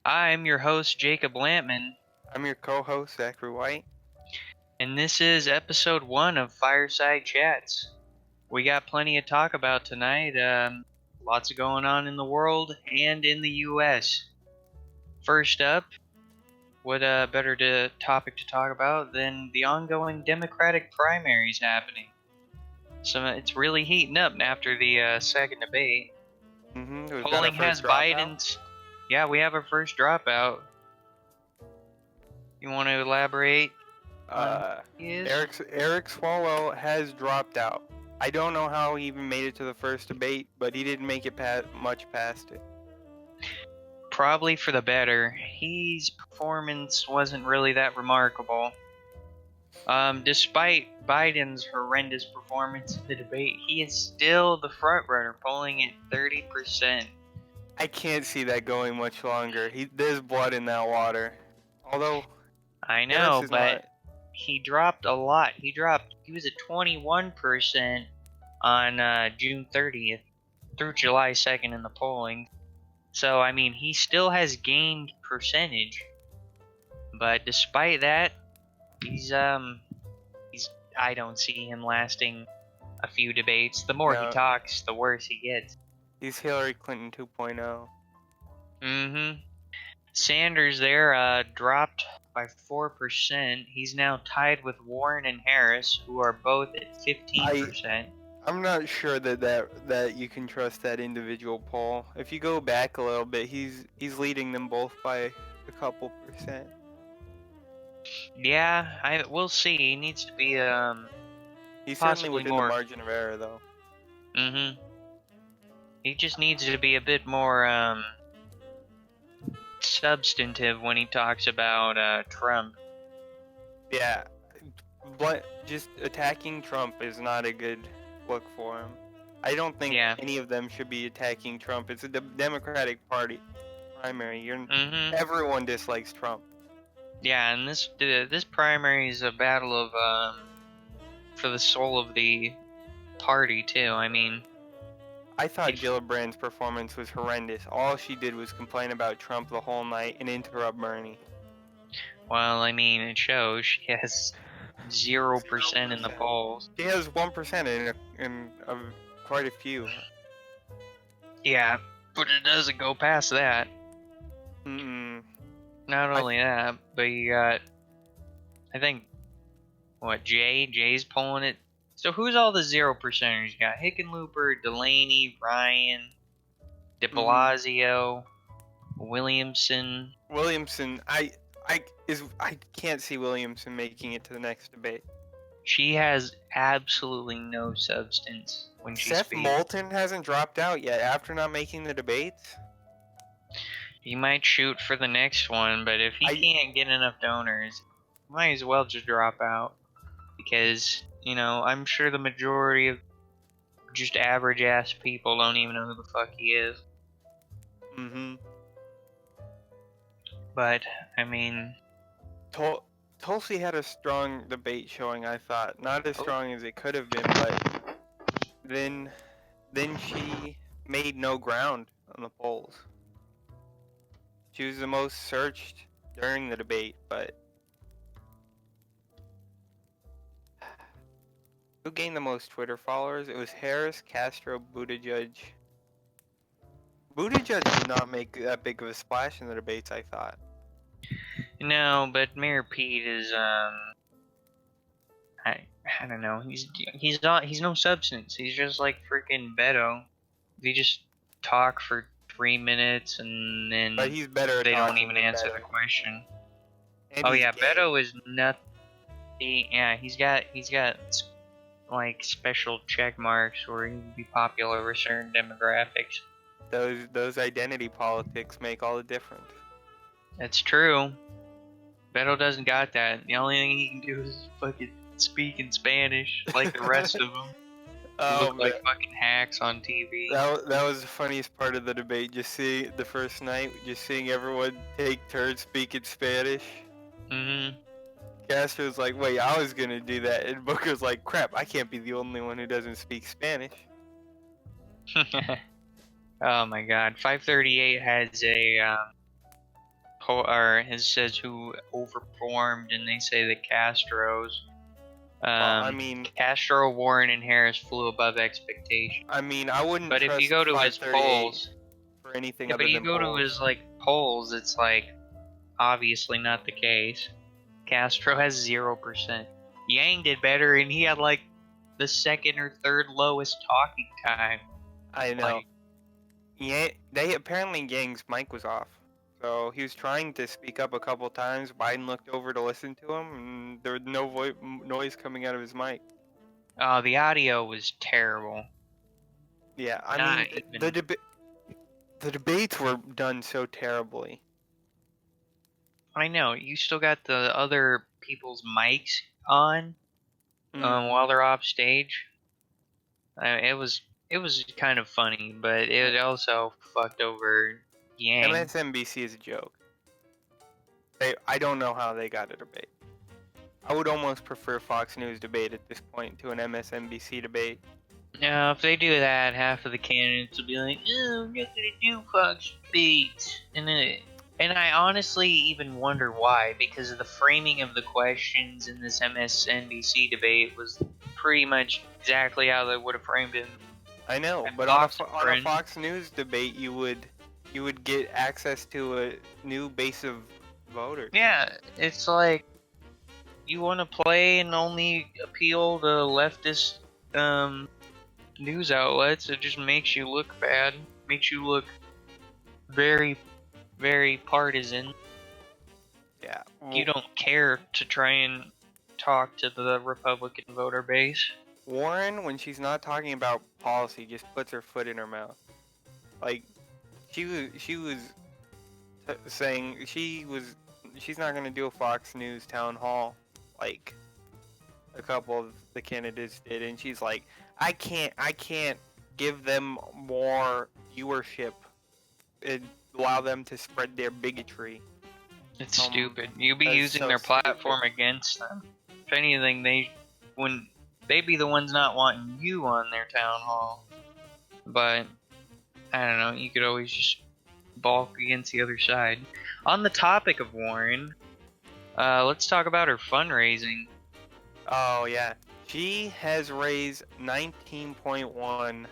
I'm your host, Jacob Lampman, I'm your co-host, Zachary White. and this is episode 1 of Fireside Chats. We got plenty to talk about tonight. Lots going on in the world and in the U.S. First up, what better topic to talk about than the ongoing Democratic primaries happening? So it's really heating up after the second debate. We've got our Polling has first dropout. Biden's. Yeah, we have our first dropout. You want to elaborate? Eric Swalwell has dropped out. I don't know how he even made it to the first debate, but he didn't make it much past it. Probably for the better. His performance wasn't really that remarkable. Despite Biden's horrendous performance in the debate, he is still the frontrunner, polling at 30%. I can't see that going much longer. There's blood in that water. Although I know, but he dropped a lot. He was at 21% on June 30th through July 2nd in the polling. So, I mean, he still has gained percentage. But despite that, I don't see him lasting a few debates. The more he talks, the worse he gets. He's Hillary Clinton 2.0. Sanders there dropped by 4%. He's now tied with Warren and Harris, who are both at 15%. I'm not sure that you can trust that individual poll. If you go back a little bit, he's leading them both by a couple percent. Yeah, we'll see. He needs to be he's certainly within the margin of error, though. He just needs to be a bit more substantive when he talks about Trump. Yeah, but just attacking Trump is not a good look for him. I don't think any of them should be attacking Trump. It's a Democratic Party primary. Everyone dislikes Trump. Yeah, and this primary is a battle of for the soul of the party too. I mean, I thought Gillibrand's performance was horrendous. All she did was complain about Trump the whole night and interrupt Bernie. Well, I mean, it shows. She has 0% in the polls. She has 1% in quite a few. Yeah, but it doesn't go past that. Not only that, but you got, I think, Jay's pulling it. So who's all the 0%ers? You got Hickenlooper, Delaney, Ryan, de Blasio, Williamson. I can't see Williamson making it to the next debate. She has absolutely no substance when she speaks. Seth Moulton hasn't dropped out yet after not making the debates. He might shoot for the next one, but if he can't get enough donors, he might as well just drop out. Because, I'm sure the majority of just average-ass people don't even know who the fuck he is. But, I mean... Tulsi had a strong debate showing, I thought. Not as strong as it could have been, but then she made no ground on the polls. She was the most searched during the debate, but... Who gained the most Twitter followers? It was Harris, Castro, Buttigieg. Buttigieg did not make that big of a splash in the debates, I thought. No, but Mayor Pete is, I don't know. He's no substance. He's just like freaking Beto. They just talk for 3 minutes and then but he's better. They don't even answer the question. And yeah, gay. Beto is nothing. He's got like special check marks where he would be popular with certain demographics. Those identity politics make all the difference. That's true. Beto doesn't got that. The only thing he can do is fucking speak in Spanish like the rest of them. Look like fucking hacks on TV. That was the funniest part of the debate. Just seeing the first night, just seeing everyone take turns speaking Spanish. Castro's like, wait, I was gonna do that, and Booker's like, crap, I can't be the only one who doesn't speak Spanish. Oh my god, 538 has or it says who overperformed, and they say that I mean, Castro, Warren, and Harris flew above expectation. I wouldn't But if you trust go to his 538 polls, for anything yeah, but other you than go to polls. his polls, it's obviously not the case. Castro has 0%. Yang did better, and he had the second or third lowest talking time. I know. Yeah, apparently Yang's mic was off. So he was trying to speak up a couple times. Biden looked over to listen to him, and there was no noise coming out of his mic. The audio was terrible. Yeah, I mean, the debates were done so terribly. I know, you still got the other people's mics on while they're off stage. It was kind of funny, but it also fucked over Yang. MSNBC is a joke. I don't know how they got a debate. I would almost prefer Fox News debate at this point to an MSNBC debate. Now, if they do that, half of the candidates will be like, "Oh, I'm not gonna do Fox debates," and I honestly even wonder why, because of the framing of the questions in this MSNBC debate was pretty much exactly how they would have framed it. I know, but on a Fox News debate, you would get access to a new base of voters. Yeah, it's like you want to play and only appeal to leftist news outlets. It just makes you look bad, makes you look very, very partisan. Yeah. You don't care to try and talk to the Republican voter base. Warren, when she's not talking about policy, just puts her foot in her mouth. Like, she was saying she's not gonna do a Fox News town hall like a couple of the candidates did, and she's like, I can't give them more viewership and allow them to spread their bigotry. It's stupid. You be using their platform against them. If anything, they'd be the ones not wanting you on their town hall. But I don't know. You could always just balk against the other side. On the topic of Warren, let's talk about her fundraising. Oh yeah, she has raised 19.1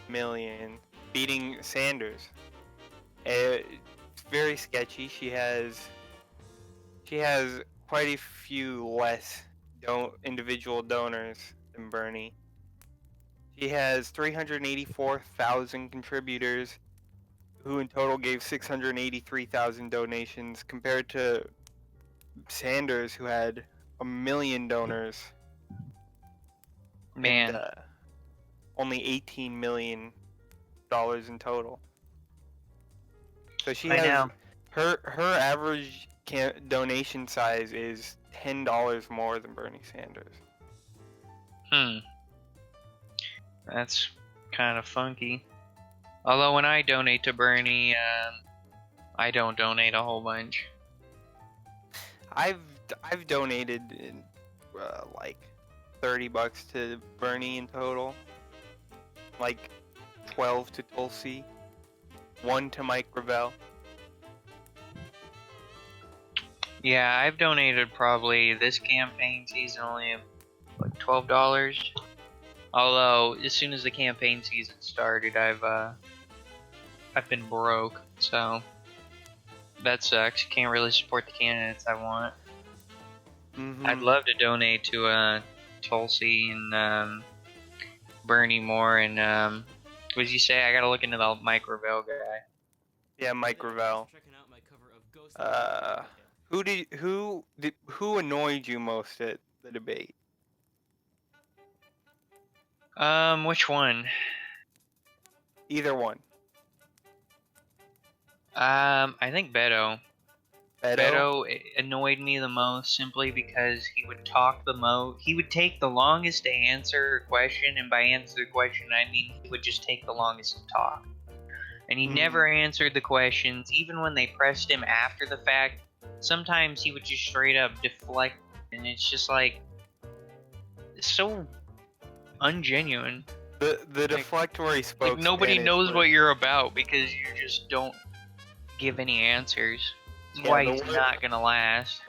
million, beating Sanders. It's very sketchy. She has quite a few less individual donors than Bernie. She has 384,000 contributors, who in total gave 683,000 donations, compared to Sanders, who had 1 million donors. Man. And, only $18 million in total. So she has her average donation size is $10 more than Bernie Sanders. That's kind of funky. Although when I donate to Bernie, I don't donate a whole bunch. I've donated like $30 to Bernie in total, like 12 to Tulsi, 1 to Mike Gravel. Yeah, I've donated probably this campaign season only like $12. Although as soon as the campaign season started, I've been broke, so that sucks. Can't really support the candidates I want. I'd love to donate to Tulsi and Bernie more, and what did you say? I gotta look into the Mike Gravel guy. Yeah, Mike Gravel. Who annoyed you most at the debate? Which one? Either one. I think Beto. Beto annoyed me the most simply because he would talk the most. He would take the longest to answer a question, and by answer the question, I mean he would just take the longest to talk. And he never answered the questions, even when they pressed him after the fact. Sometimes he would just straight up deflect, and it's just like so ungenuine. The deflect where he spoke. Like nobody knows what you're about because you just don't give any answers. That's Yeah, why he's not gonna last.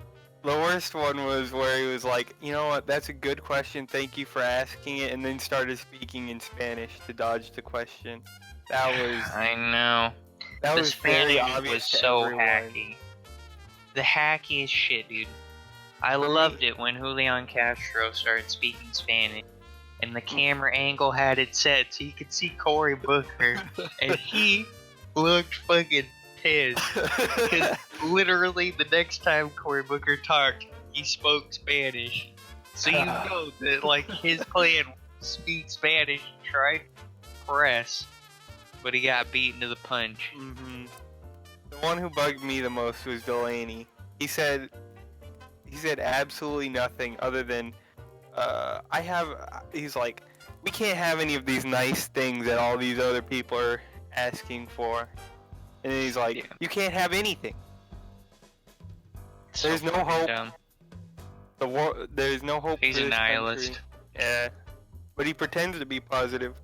the worst one was where he was like, you know what, that's a good question, thank you for asking it, and then started speaking in Spanish to dodge the question. That was I know. that The was very Spanish obvious was to so everyone. hacky. The hackiest shit, dude. I For loved me- it when Julian Castro started speaking Spanish. And the camera angle had it set so you could see Cory Booker. And he looked fucking pissed. Because literally the next time Cory Booker talked, he spoke Spanish. So you know that like his plan was to speak Spanish and try to press. But he got beaten to the punch. Mm-hmm. The one who bugged me the most was Delaney. He said absolutely nothing other than, he's like, we can't have any of these nice things that all these other people are asking for. And then he's like, Yeah. you can't have anything. So There's no fucking hope. dumb. There's no hope He's for a this nihilist. country. Yeah. But he pretends to be positive.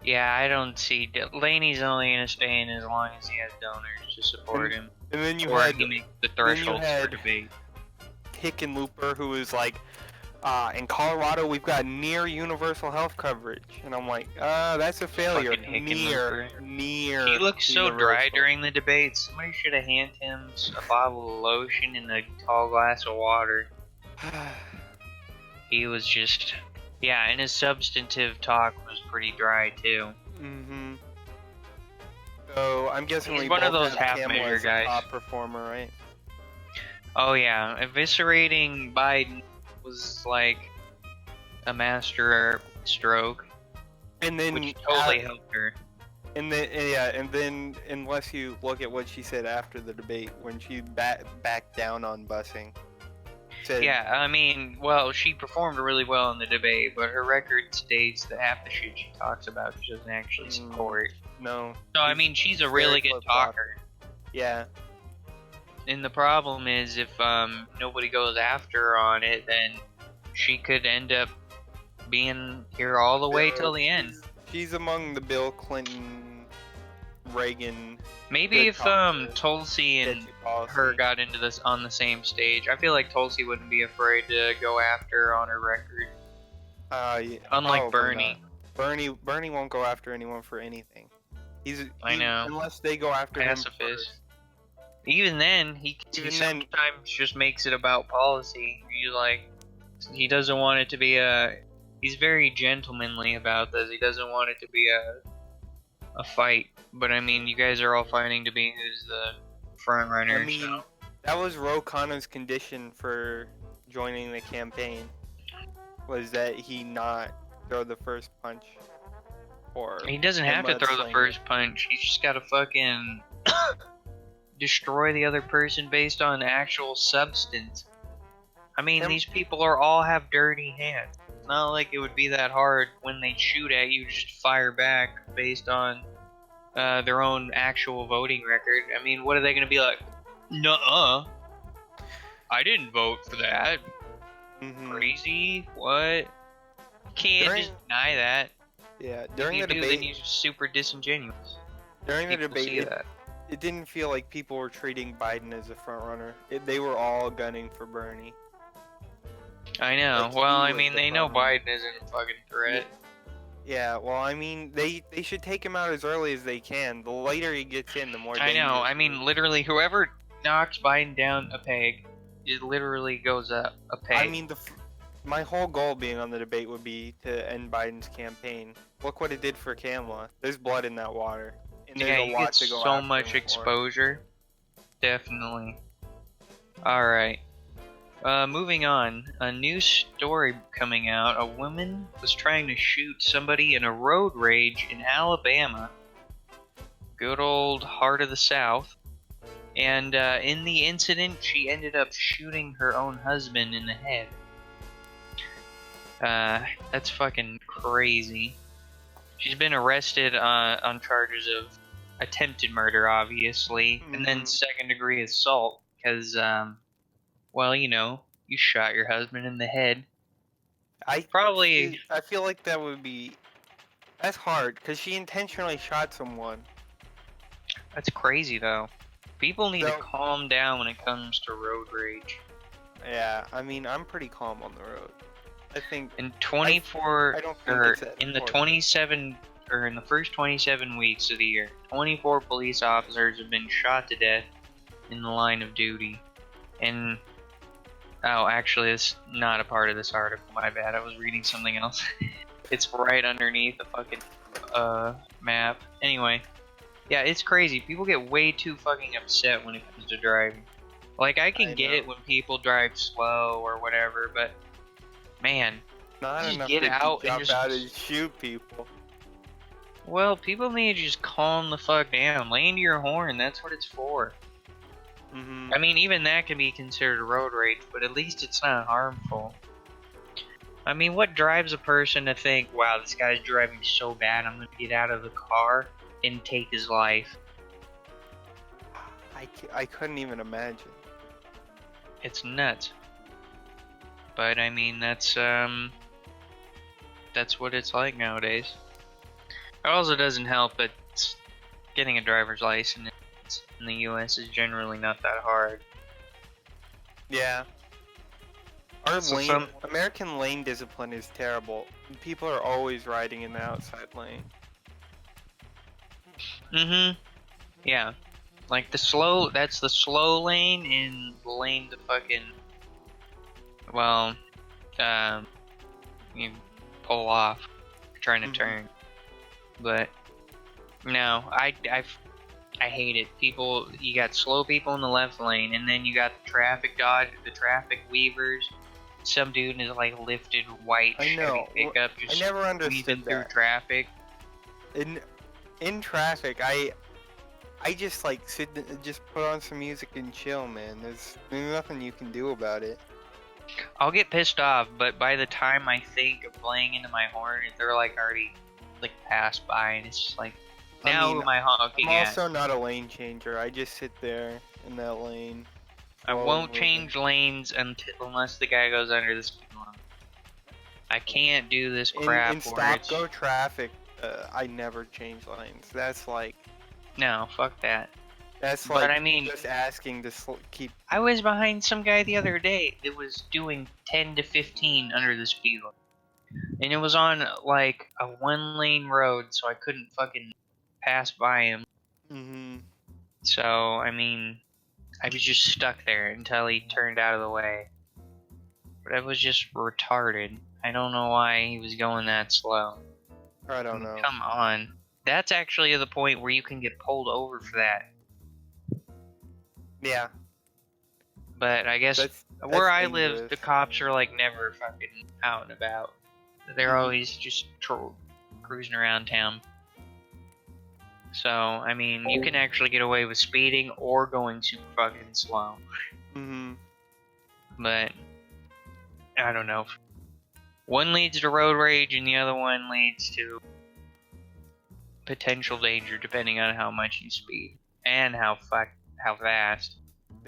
Yeah, I don't see. Laney's only gonna stay in as long as he has donors to support him. And then you Or had he makes the threshold for had- debate. Hickenlooper, who was like, in Colorado we've got near universal health coverage, and I'm like, that's a failure. Fucking Near. He looked so dry during the debate. Somebody should have handed him a bottle of lotion and a tall glass of water. He was just, yeah, and his substantive talk was pretty dry too. Mm-hmm. So I'm guessing He's we one of both those have half Kamala measure as a guys. top performer, right? Oh yeah, eviscerating Biden was like a master stroke, And then which totally helped her. And then unless you look at what she said after the debate when she backed down on busing. Said, Yeah, I mean, well, she performed really well in the debate, but her record states that half the shit she talks about she doesn't actually support. No. So I mean, she's a really good talker. Yeah. And the problem is, if nobody goes after her on it, then she could end up being here all the way till the end. She's among the Bill Clinton, Reagan. Maybe if Tulsi and sketchy policy. her got into this on the same stage, I feel like Tulsi wouldn't be afraid to go after her on her record. Yeah. Unlike Bernie. Bernie won't go after anyone for anything. I know. Unless they go after him Pacifist. first. Even then, he sometimes just makes it about policy. He doesn't want it to be he's very gentlemanly about this. He doesn't want it to be a fight. But I mean, you guys are all fighting to be who's the front runner. I mean, that was Ro Khanna's condition for joining the campaign, was that he not throw the first punch. Or he doesn't have to throw the first punch. He's just got to fucking destroy the other person based on actual substance. I mean, these people all have dirty hands. It's not like it would be that hard when they shoot at you to just fire back based on their own actual voting record. I mean, what are they going to be like? Nuh-uh. I didn't vote for that. Crazy? What? Can't just deny that. Yeah, during the then debate, you're super disingenuous. during the People debate, see that. it didn't feel like people were treating Biden as a front runner. They were all gunning for Bernie. I know. Like, Well, he I was mean, the they know front runner. Biden isn't a fucking threat. Yeah, well, I mean, they should take him out as early as they can. The later he gets in, the more I know. dangerous I he mean, is. literally, whoever knocks Biden down a peg, it literally goes up a peg. I mean, my whole goal being on the debate would be to end Biden's campaign. Look what it did for Kamala. There's blood in that water. And there's yeah, a you lot get to go so after much him for. exposure. Definitely. Alright. Moving on. A new story coming out. A woman was trying to shoot somebody in a road rage in Alabama. Good old heart of the South. And in the incident, she ended up shooting her own husband in the head. That's fucking crazy. She's been arrested on charges of attempted murder, obviously, and then second-degree assault, because, well, you know, you shot your husband in the head. I Probably. feel like that would be... That's hard, because she intentionally shot someone. That's crazy, though. People need to So- calm down when it comes to road rage. Yeah, I mean, I'm pretty calm on the road. I think In 24 I don't think or it's that in the important. 27 or in the first 27 weeks of the year, 24 police officers have been shot to death in the line of duty. And oh, actually, it's not a part of this article. My bad. I was reading something else. It's right underneath the fucking map. Anyway, yeah, it's crazy. People get way too fucking upset when it comes to driving. Like, I can get know. it when people drive slow or whatever, but man, Not just enough get to out and jump just. out and shoot people. Well, people need to just calm the fuck down. Lay into your horn. That's what it's for. Mm-hmm. I mean, even that can be considered road rage, but at least it's not harmful. I mean, what drives a person to think, wow, this guy's driving so bad, I'm gonna get out of the car and take his life? I couldn't even imagine. It's nuts. But I mean, that's what it's like nowadays. It also doesn't help that getting a driver's license in the U.S. is generally not that hard. Yeah. Our So American lane discipline is terrible. People are always riding in the outside lane. Yeah. Like that's the slow lane in the lane to fucking, well, you pull off trying to turn. But no, I hate it. People, you got slow people in the left lane, and then you got the traffic weavers. Some dude is like lifted white I Chevy know. pickup I just never weaving understood through that. traffic. In traffic, I just like just put on some music and chill, man. There's nothing you can do about it. I'll get pissed off, but by the time I think of playing into my horn, they're like already like passed by, and it's just like, now who am I honking I'm at? also not a lane changer. I just sit there in that lane. I slow won't moving. change lanes unless the guy goes under the speed limit. I can't do this crap In where it's stop-go traffic, I never change lanes. That's like no, fuck that. That's But like I mean, just asking to keep. I was behind some guy the other day that was doing 10 to 15 under the speed limit. And it was on like a one lane road, so I couldn't fucking pass by him. Mm-hmm. So, I mean, I was just stuck there until he turned out of the way. But I was just retarded. I don't know why he was going that slow. I don't know. Come on. That's actually the point where you can get pulled over for that. Yeah. But I guess That's where I dangerous. live, the cops are like never fucking out and about. They're always just cruising around town. So, I mean, you can actually get away with speeding or going super fucking slow. Mm-hmm. But, I don't know. One leads to road rage and the other one leads to potential danger depending on how much you speed. And how fast.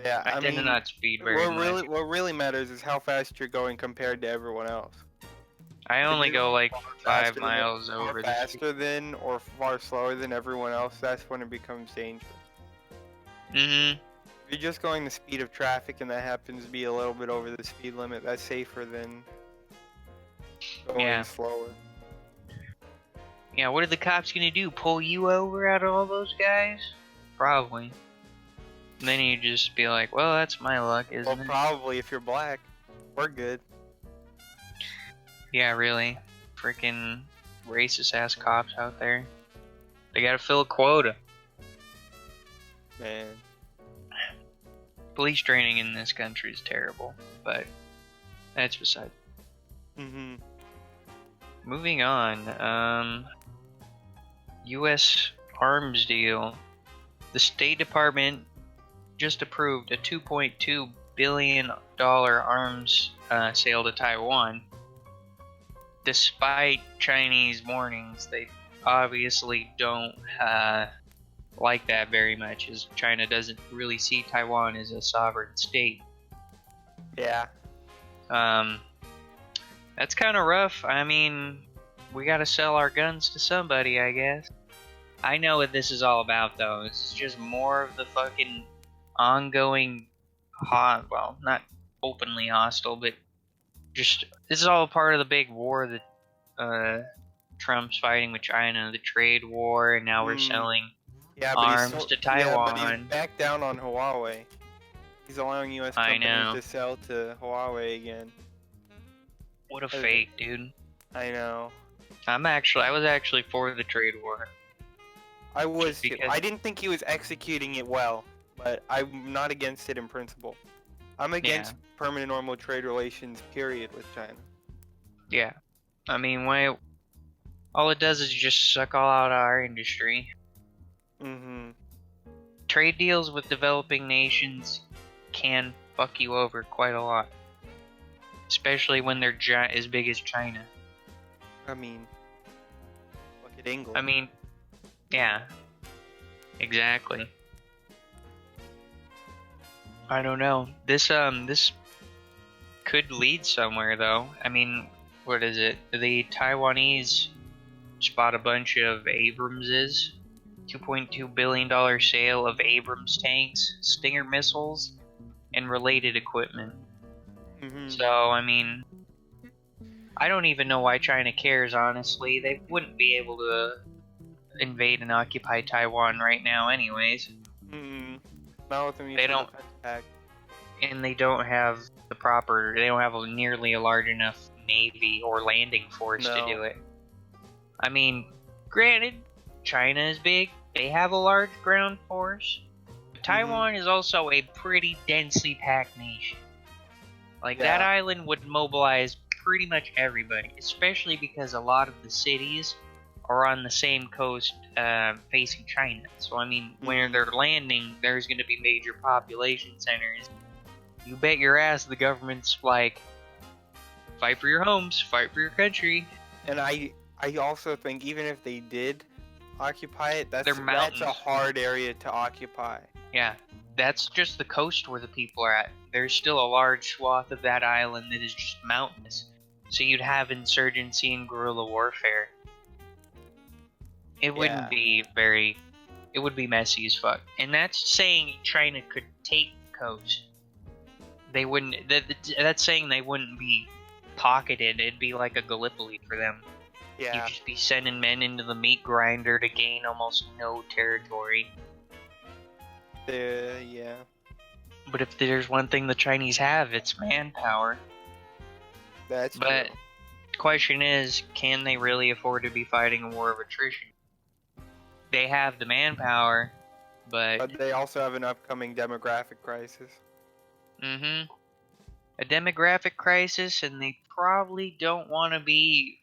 Yeah, I tend to not speed very much. what really matters is how fast you're going compared to everyone else. I only If you're go like 5 faster miles over the speed. faster than or far slower than everyone else, that's when it becomes dangerous. Mm-hmm. If you're just going the speed of traffic and that happens to be a little bit over the speed limit, that's safer than going slower. Yeah, what are the cops gonna do? Pull you over out of all those guys? Probably. And then you just be like, well, that's my luck, isn't it? Probably if you're black. We're good. Yeah, really. Freaking racist ass cops out there. They gotta fill a quota. Man. Police training in this country is terrible, but that's beside. Mm-hmm. Moving on, U.S. arms deal. The State Department just approved a $2.2 billion arms sale to Taiwan. Despite Chinese warnings, they obviously don't like that very much, as China doesn't really see Taiwan as a sovereign state. Yeah. That's kind of rough. I mean, we gotta sell our guns to somebody, I guess. I know what this is all about, though. This is just more of the fucking ongoing well, not openly hostile, but just this is all part of the big war that Trump's fighting with China, the trade war, and now we're selling Yeah, arms to but he's Taiwan. back down on Huawei. He's allowing U.S. I companies know. to sell to Huawei again. What a fake, dude. I know. I was actually for the trade war. I was too. Because, I didn't think he was executing it well, but I'm not against it in principle. I'm against permanent normal trade relations, period, with China. Yeah. I mean, all it does is just suck all out our industry. Mm-hmm. Trade deals with developing nations can fuck you over quite a lot. Especially when they're as big as China. I mean, look at England. I mean, yeah. Exactly. I don't know. This could lead somewhere though. I mean, what is it? The Taiwanese just bought a bunch of Abramses. $2.2 billion sale of Abrams tanks, Stinger missiles, and related equipment. So, I mean, I don't even know why China cares, honestly. They wouldn't be able to invade and occupy Taiwan right now anyways. Not with the Mutual Defense Pact. And they don't have they don't have nearly a large enough navy or landing force to do it. I mean, granted, China is big. They have a large ground force. But Taiwan is also a pretty densely packed nation. Like, that island would mobilize pretty much everybody, especially because a lot of the cities are on the same coast facing China. So, I mean, when they're landing, there's going to be major population centers. You bet your ass the government's like, fight for your homes, fight for your country. And I also think even if they did occupy it, that's a hard area to occupy. Yeah, that's just the coast where the people are at. There's still a large swath of that island that is just mountainous. So you'd have insurgency and guerrilla warfare. It wouldn't be it would be messy as fuck. And that's saying China could take the coast. They wouldn't, that's saying they wouldn't be pocketed. It'd be like a Gallipoli for them. Yeah. You'd just be sending men into the meat grinder to gain almost no territory. Yeah. But if there's one thing the Chinese have, it's manpower. That's true. But the question is, can they really afford to be fighting a war of attrition? They have the manpower, but they also have an upcoming demographic crisis. A demographic crisis, and they probably don't want to be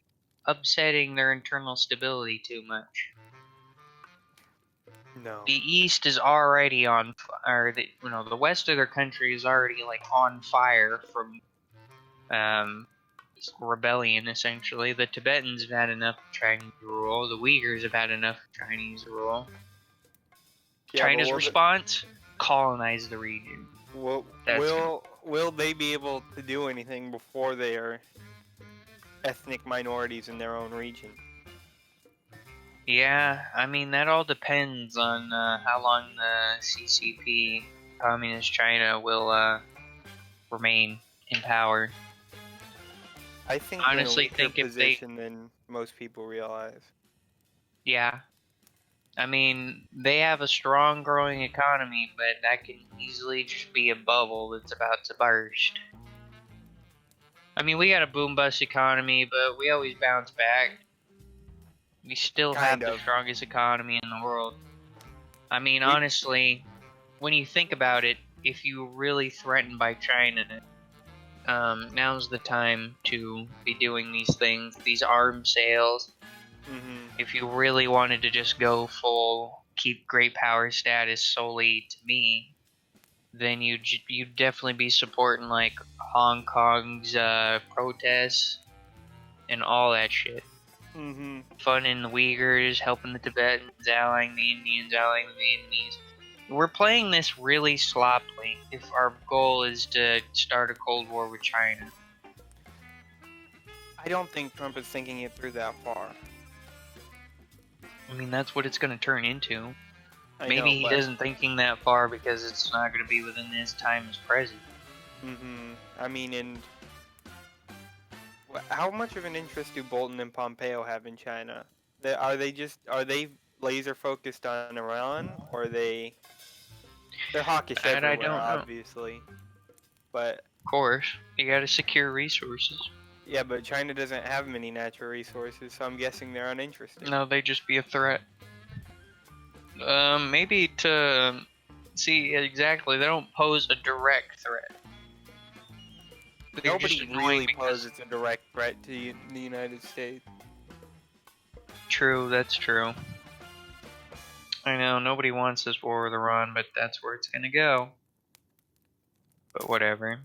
upsetting their internal stability too much. No. The East is already on, or the west of their country is already like on fire from rebellion. Essentially, the Tibetans have had enough of Chinese rule. The Uyghurs have had enough of Chinese rule. Yeah, China's response: colonize the region. Will they be able to do anything before they are ethnic minorities in their own region? Yeah, I mean, that all depends on how long the CCP, Communist China, will remain in power. I think honestly they're in a weaker position than most people realize. Yeah. I mean, they have a strong growing economy, but that can easily just be a bubble that's about to burst. I mean, we got a boom-bust economy, but we always bounce back. We still have the strongest economy in the world. I mean, honestly, when you think about it, if you're really threatened by China, now's the time to be doing these things, these arms sales. If you really wanted to just go full, keep great power status solely to me, then you'd definitely be supporting like Hong Kong's protests and all that shit. Funding the Uyghurs, helping the Tibetans, allying the Indians, allying the Vietnamese. We're playing this really sloppily if our goal is to start a Cold War with China. I don't think Trump is thinking it through that far. I mean, that's what it's going to turn into. I Maybe know, he but doesn't thinking that far because it's not going to be within his time as president. I mean, and how much of an interest do Bolton and Pompeo have in China? Are they laser focused on Iran, or they're hawkish That I everywhere, don't know. obviously. But Of course, you got to secure resources. yeah, but China doesn't have many natural resources, so I'm guessing they're uninterested. No, they just be a threat. Maybe to see exactly. They don't pose a direct threat. They're just Nobody annoying really because poses a direct threat to the United States. true. That's true. I know nobody wants this war with Iran, but that's where it's gonna go. But whatever.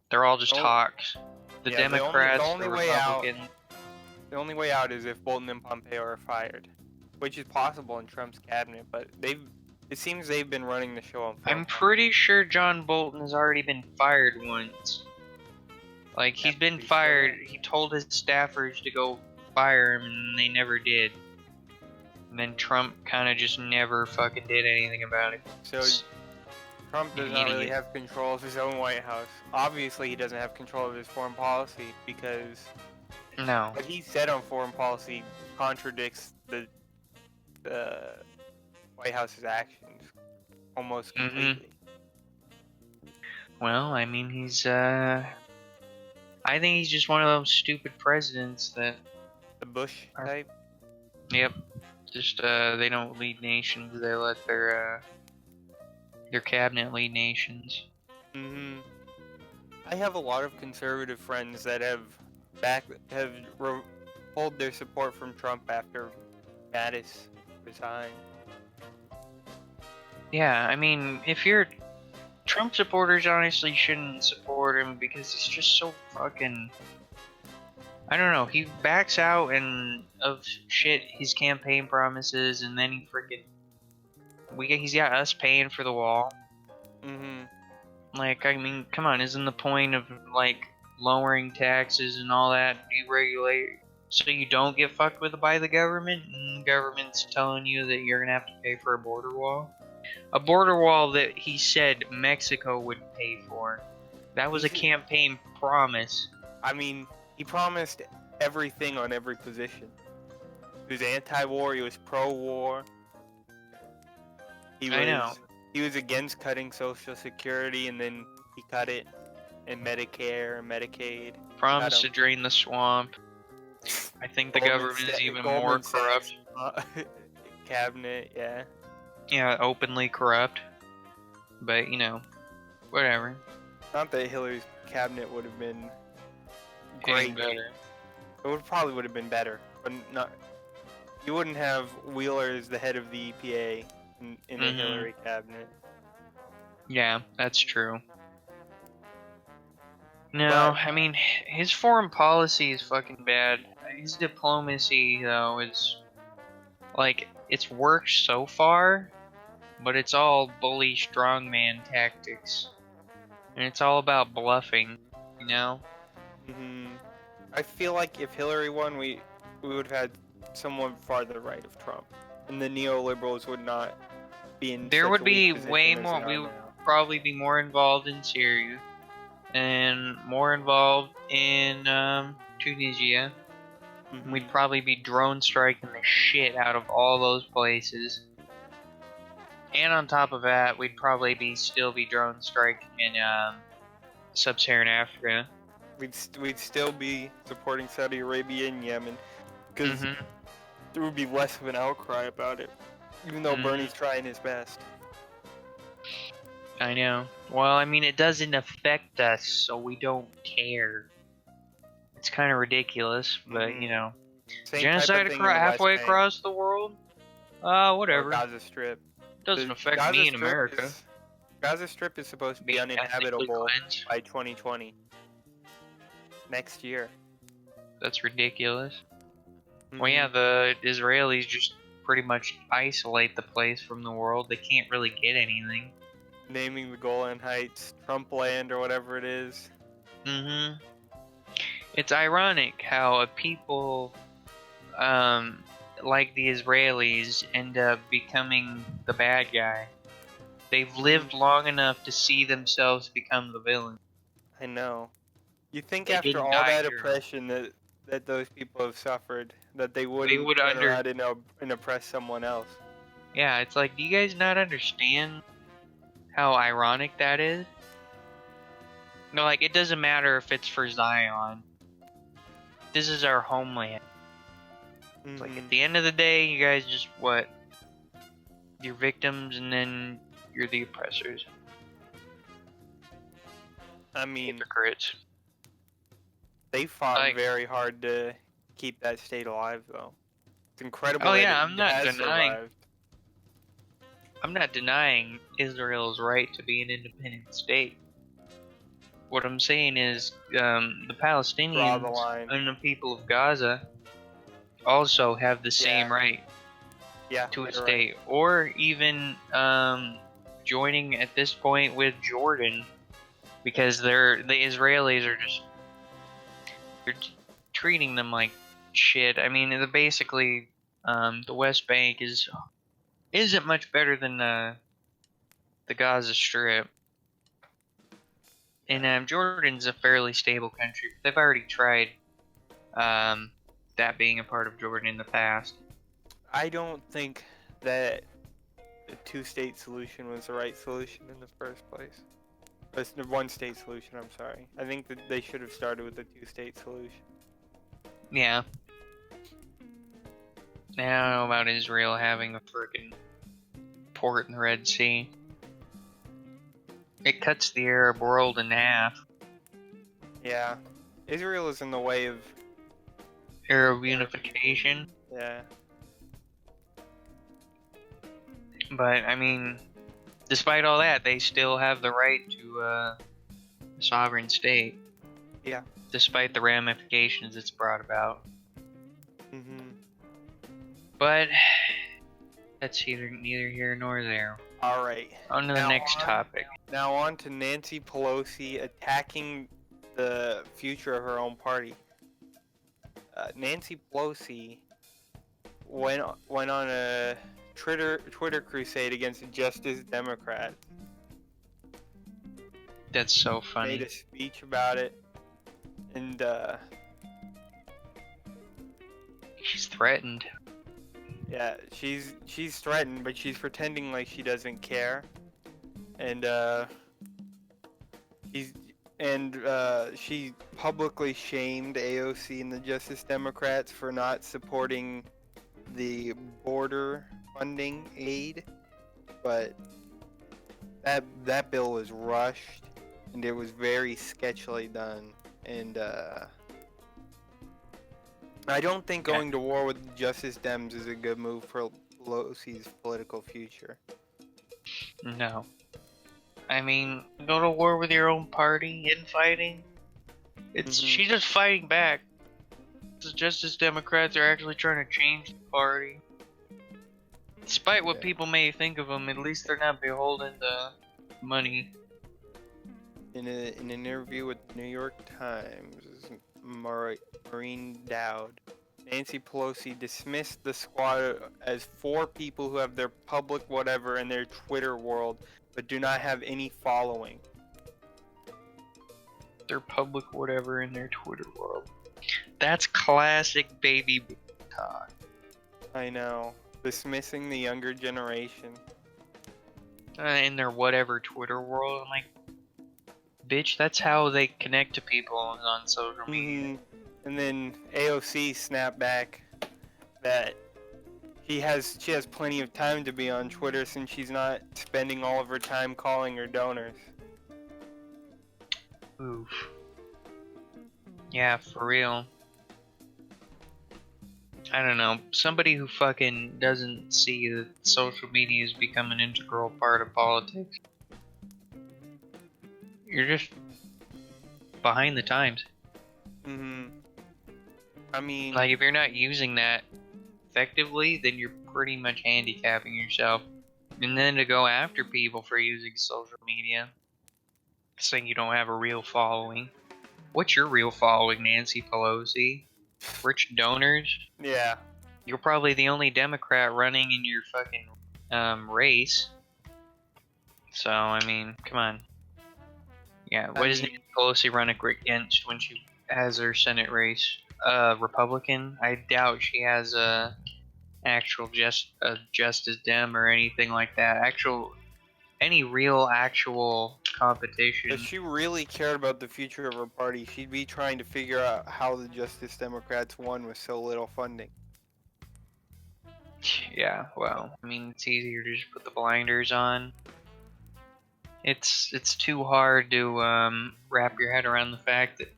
They're all just No, hawks. The yeah, the Democrats, the only way out Republicans. the only way out is if Bolton and Pompeo are fired, which is possible in Trump's cabinet. But it seems they've been running the show on foreign I'm policy. pretty sure John Bolton has already been fired once. Like, he's been He's still fired. there. He told his staffers to go fire him, and they never did. And then Trump kind of just never fucking did anything about it. So Trump does not really Idiot. have control of his own White House. Obviously, he doesn't have control of his foreign policy because No. what he said on foreign policy contradicts the White House's actions almost completely. Well, I mean, I think he's just one of those stupid presidents that. The Bush type. Yep. Just, they don't lead nations. They let their cabinet lead nations. I have a lot of conservative friends that have pulled their support from Trump after Mattis resigned. Yeah, I mean, if you're Trump supporters, honestly shouldn't support him because he's just so fucking. I don't know. He backs out and of shit his campaign promises, and then he freaking. He's got us paying for the wall. Like, I mean, come on, isn't the point of like lowering taxes and all that, deregulate, so you don't get fucked with by the government, and the government's telling you that you're gonna have to pay for a border wall? A border wall that he said Mexico would pay for. That was a campaign promise. I mean, he promised everything on every position. He was anti-war, he was pro-war. I know. He was against cutting Social Security, and then he cut it, and Medicare and Medicaid. Promised to drain the swamp. I think the government is even more corrupt. Cabinet, yeah. Yeah, openly corrupt. But, whatever. Not that Hillary's cabinet would have been Any great. better. It probably would have been better, but not. You wouldn't have Wheeler as the head of the EPA in a Hillary cabinet. Yeah, that's true. No, I mean, his foreign policy is fucking bad. His diplomacy, though, is like, it's worked so far, but it's all bully strongman tactics. And it's all about bluffing, you know? I feel like if Hillary won, we would have had someone farther right of Trump, and the neoliberals would not be in. There such would a be weak way position as more. they We are would now. probably be more involved in Syria, and more involved in Tunisia. We'd probably be drone striking the shit out of all those places. And on top of that, we'd probably still be drone striking in sub-Saharan Africa. We'd still be supporting Saudi Arabia and Yemen, because there would be less of an outcry about it, even though Bernie's trying his best. I know. Well, I mean, it doesn't affect us, so we don't care. It's kind of ridiculous, but genocide halfway across the world? Whatever. Or Gaza Strip. Doesn't affect me in America. Gaza Strip is supposed to be uninhabitable by 2020. Next year. That's ridiculous. Well, yeah, the Israelis just pretty much isolate the place from the world. They can't really get anything. Naming the Golan Heights Trump land or whatever it is. It's ironic how a people, like the Israelis, end up becoming the bad guy. They've lived long enough to see themselves become the villain. I know. You think They after didn't all die that here. oppression that those people have suffered, that they They wouldn't would turn around and oppress someone else? Yeah, it's like, do you guys not understand how ironic that is? No, like, it doesn't matter if it's for Zion. This is our homeland. It's like, at the end of the day, you guys just, what? You're victims, and then you're the oppressors. I mean, Hypocrites. they fought Like, very hard to keep that state alive, though. It's incredible oh that yeah, it has survived. I'm not denying Israel's right to be an independent state. What I'm saying is, the Draw the Palestinians line. and the people of Gaza also have the same right to a you're state, right. or even joining at this point with Jordan, because the Israelis are they're treating them like shit. I mean, basically, the West Bank isn't much better than the Gaza Strip, and Jordan's a fairly stable country. They've already tried that being a part of Jordan in the past. I don't think that the two-state solution was the right solution in the first place. It's the one-state solution, I'm sorry. I think that they should have started with the two-state solution. Yeah. I don't know about Israel having a freaking port in the Red Sea. It cuts the Arab world in half. Yeah. Israel is in the way of Arab unification. Yeah. But, I mean, despite all that, they still have the right to a sovereign state. Yeah. Despite the ramifications it's brought about. Mm-hmm. But that's neither here nor there. All right. On to the next topic. Now on to Nancy Pelosi attacking the future of her own party. Nancy Pelosi went on a Twitter crusade against Justice Democrats. That's so funny. Made a speech about it, and she's threatened. Yeah, she's threatened, but she's pretending like she doesn't care, and she publicly shamed AOC and the Justice Democrats for not supporting the border funding aid, but that bill was rushed and it was very sketchily done, and I don't think going to war with the Justice Dems is a good move for Pelosi's political future. No. I mean, go to war with your own party, infighting. She's just fighting back. The Justice Democrats are actually trying to change the party. Despite what people may think of them, at least they're not beholden to money. In an interview with the New York Times, Maureen Dowd, Nancy Pelosi dismissed the squad as 4 people who have their public whatever in their Twitter world, but do not have any following. Their public whatever in their Twitter world. That's classic baby talk. I know. Dismissing the younger generation. In their whatever Twitter world. I'm like, bitch, that's how they connect to people on social media. And then AOC snapped back that she has plenty of time to be on Twitter since she's not spending all of her time calling her donors. Oof. Yeah, for real. I don't know. Somebody who fucking doesn't see that social media has become an integral part of politics. You're just behind the times. I mean, like, if you're not using that effectively, then you're pretty much handicapping yourself. And then to go after people for using social media, saying you don't have a real following. What's your real following, Nancy Pelosi? Rich donors? Yeah. You're probably the only Democrat running in your fucking race. So I mean, come on. Yeah, what I does mean, Nancy Pelosi run against when she has her Senate race? Republican. I doubt she has a actual Justice Dem or anything like that. Any real actual competition. if she really cared about the future of her party, she'd be trying to figure out how the Justice Democrats won with so little funding. Yeah, well, I mean, it's easier to just put the blinders on. It's too hard to wrap your head around the fact that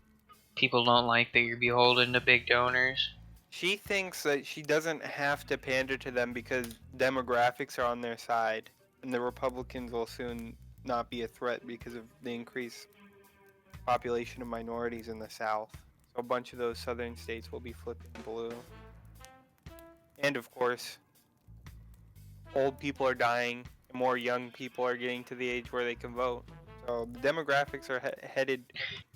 people don't like that you're beholden to big donors. She thinks that she doesn't have to pander to them because demographics are on their side, and the Republicans will soon not be a threat because of the increased population of minorities in the South. So a bunch of those southern states will be flipping blue. And of course, old people are dying, and more young people are getting to the age where they can vote. So the demographics are headed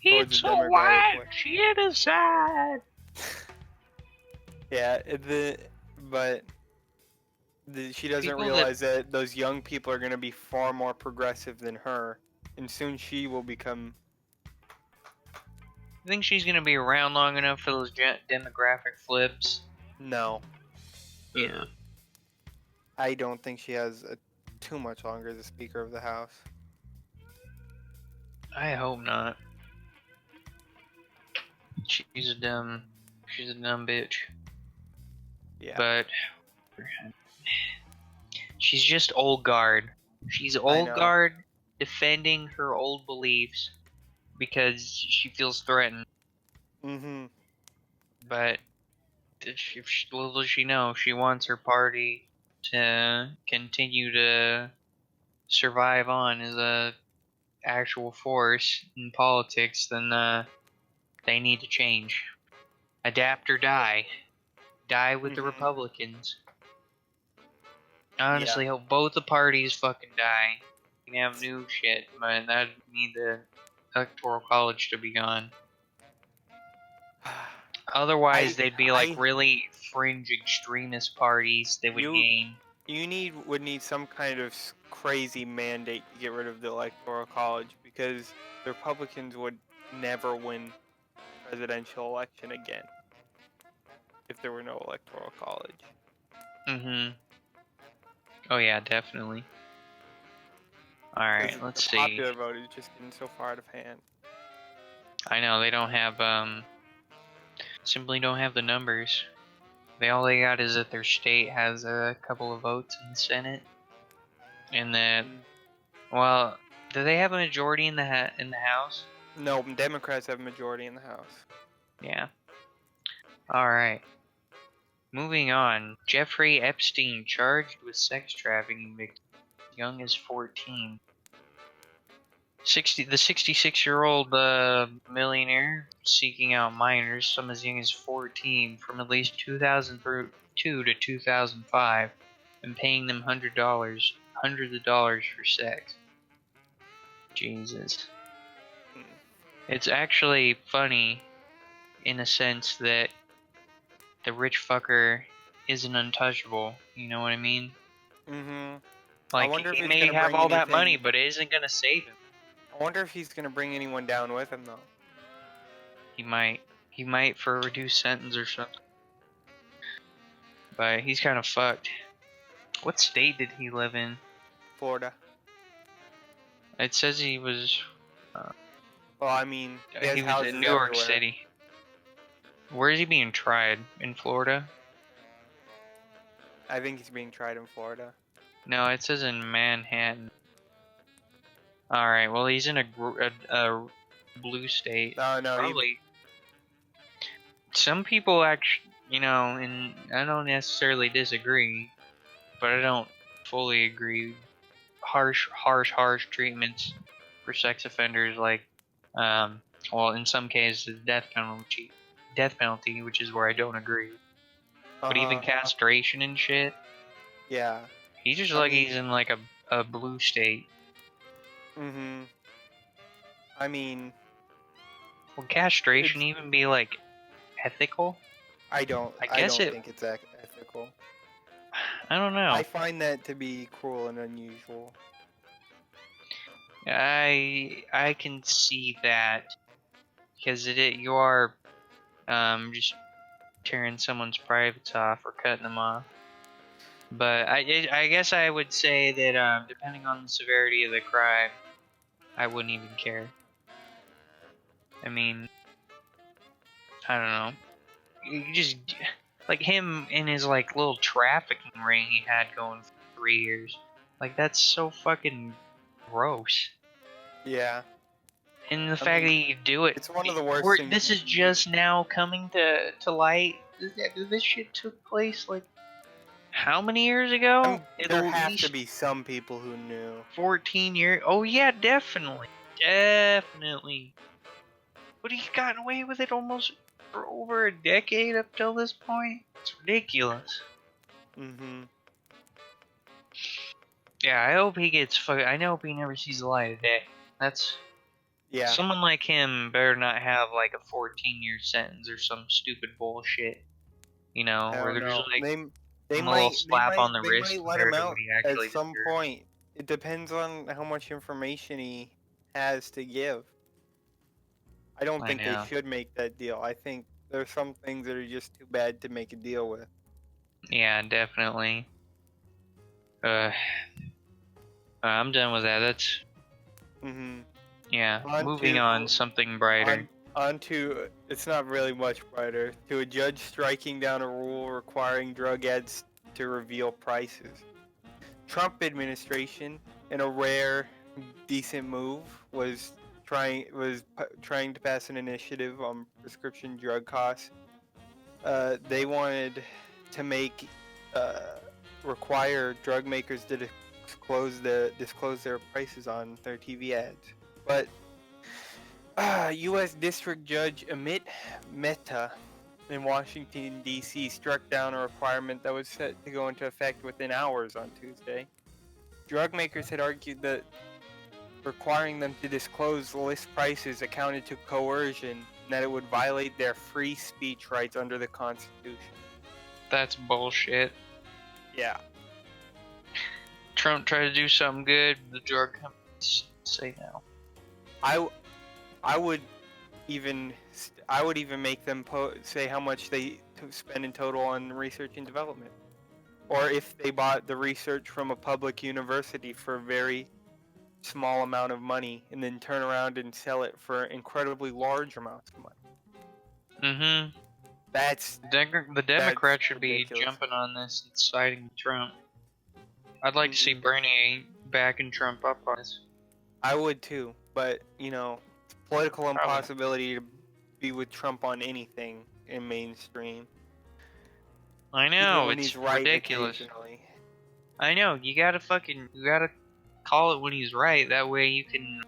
towards It's a a Democratic white way. genocide. Yeah, but she doesn't People that realize that those young people are going to be far more progressive than her, and soon she will become. think she's gonna be around long enough for those demographic flips. No, Yeah, I don't think she has too much longer as a Speaker of the House. I hope not. She's a dumb, she's a dumb bitch. Yeah, But she's just old guard. She's I old know. guard defending her old beliefs because she feels threatened. Mm-hmm. But little does she know, she wants her party to continue to survive on as a actual force in politics. Then they need to change, adapt or die. Die with the Mm-hmm. Republicans. I Yeah. honestly hope both the parties fucking die. You can have new shit, but that need the electoral college to be gone. Otherwise, I they'd be like I really fringe extremist parties that would you gain. would need some kind of crazy mandate to get rid of the electoral college because the Republicans would never win presidential election again if there were no electoral college. Mm-hmm. Oh yeah, definitely. All Because right, let's the see. popular vote is just getting so far out of hand. I know they don't have simply don't have the numbers. All they got is that their state has a couple of votes in the Senate, and that well, do they have a majority in the in the House? No, Democrats have a majority in the House. Yeah. All right. Moving on. Jeffrey Epstein charged with sex trafficking victims as young as 14. The 66-year-old millionaire seeking out minors, some as young as 14, from at least 2002 to 2005, and paying them hundreds of dollars for sex. Jesus. Hmm. It's actually funny in a sense that the rich fucker isn't untouchable. You know what I mean? Mm-hmm. I Like, wonder if he he's may gonna have bring all that money, anything. but it isn't gonna save him. I wonder if he's gonna bring anyone down with him though. He might. He might for a reduced sentence or something. But he's kind of fucked. What state did he live in? Florida. It says he was. Well, I mean, he has He was in houses New York everywhere. City. Where is he being tried? In Florida? I think he's being tried in Florida. No, it says in Manhattan. All right. Well, he's in a blue state. No, no, Probably. Some people actually, and I don't necessarily disagree, but I don't fully agree. Harsh treatments for sex offenders, like, well, in some cases, death penalty, which is where I don't agree. But even Uh-huh. castration and shit, Yeah. he's just I like mean, he's in like a blue state. mm-hmm. I mean, Would castration it's even be like ethical? I don't I guess it. think it's ethical. I don't know. I find that to be cruel and unusual. I can see that because you are just tearing someone's privates off or cutting them off. But I guess I would say that depending on the severity of the crime, I wouldn't even care. I mean, I don't know. You just like him in his like little trafficking ring he had going for 3 years. Like that's so fucking gross. Yeah. And the I fact mean, that you do it, it's one of the worst things this you is can do. just now coming to light. This shit took place like how many years ago? At There have to least be some people who knew. 14 years. Oh yeah, definitely, definitely. But he's gotten away with it almost for over a decade up till this point. It's ridiculous. Mm-hmm. Yeah, I hope he gets I hope he never sees the light of day. That's Yeah. someone like him better not have like a 14-year sentence or some stupid bullshit. You know, I where don't they're just know. like They give him a little might they slap might on the they wrist might let compared him to what out he at actually some deserves. point. It depends on how much information he has to give. I don't I think they know. should make that deal. I think there's some things that are just too bad to make a deal with. Yeah, definitely. I'm done with that. That's Mm-hmm. yeah. On Moving on, to something brighter. on to it's not really much brighter. To a judge striking down a rule requiring drug ads to reveal prices. Trump administration, in a rare, decent move, was trying to pass an initiative on prescription drug costs. They wanted to require drug makers to disclose their prices on their TV ads, but U.S. District Judge Amit Mehta in Washington, D.C. struck down a requirement that was set to go into effect within hours on Tuesday. Drug makers had argued that requiring them to disclose list prices accounted to coercion and that it would violate their free speech rights under the Constitution. That's bullshit. Yeah. Trump tried to do something good. The drug companies say no. I would even make them say how much they spend in total on research and development, or if they bought the research from a public university for a very small amount of money and then turn around and sell it for incredibly large amounts of money. Mm-hmm. That's The Democrats should ridiculous. be jumping on this and siding with Trump. I'd like to see Bernie backing Trump up on this. I would too, but it's political Probably. impossibility to be with Trump on anything in mainstream. I know, even when it's he's right ridiculous. occasionally. I know, you gotta call it when he's right. That way you can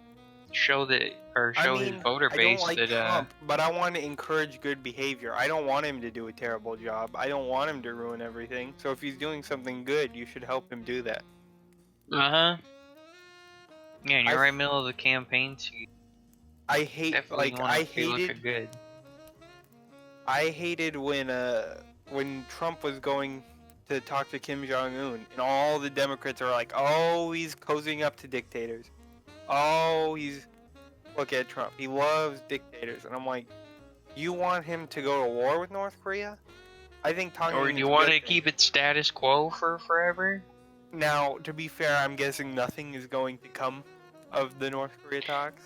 show his voter I don't base like that Trump, but I want to encourage good behavior. I don't want him to do a terrible job. I don't want him to ruin everything. So if he's doing something good, you should help him do that. Yeah, and you're right in the middle of the campaign, so you definitely want to be looking good. I hated when Trump was going to talk to Kim Jong Un, and all the Democrats are like, "Oh, he's cozying up to dictators. Oh, look at Trump. He loves dictators." And I'm like, "You want him to go to war with North Korea?" I think talking Or to him do is you a want good to thing. keep it status quo for forever? Now, to be fair, I'm guessing nothing is going to come of the North Korea talks.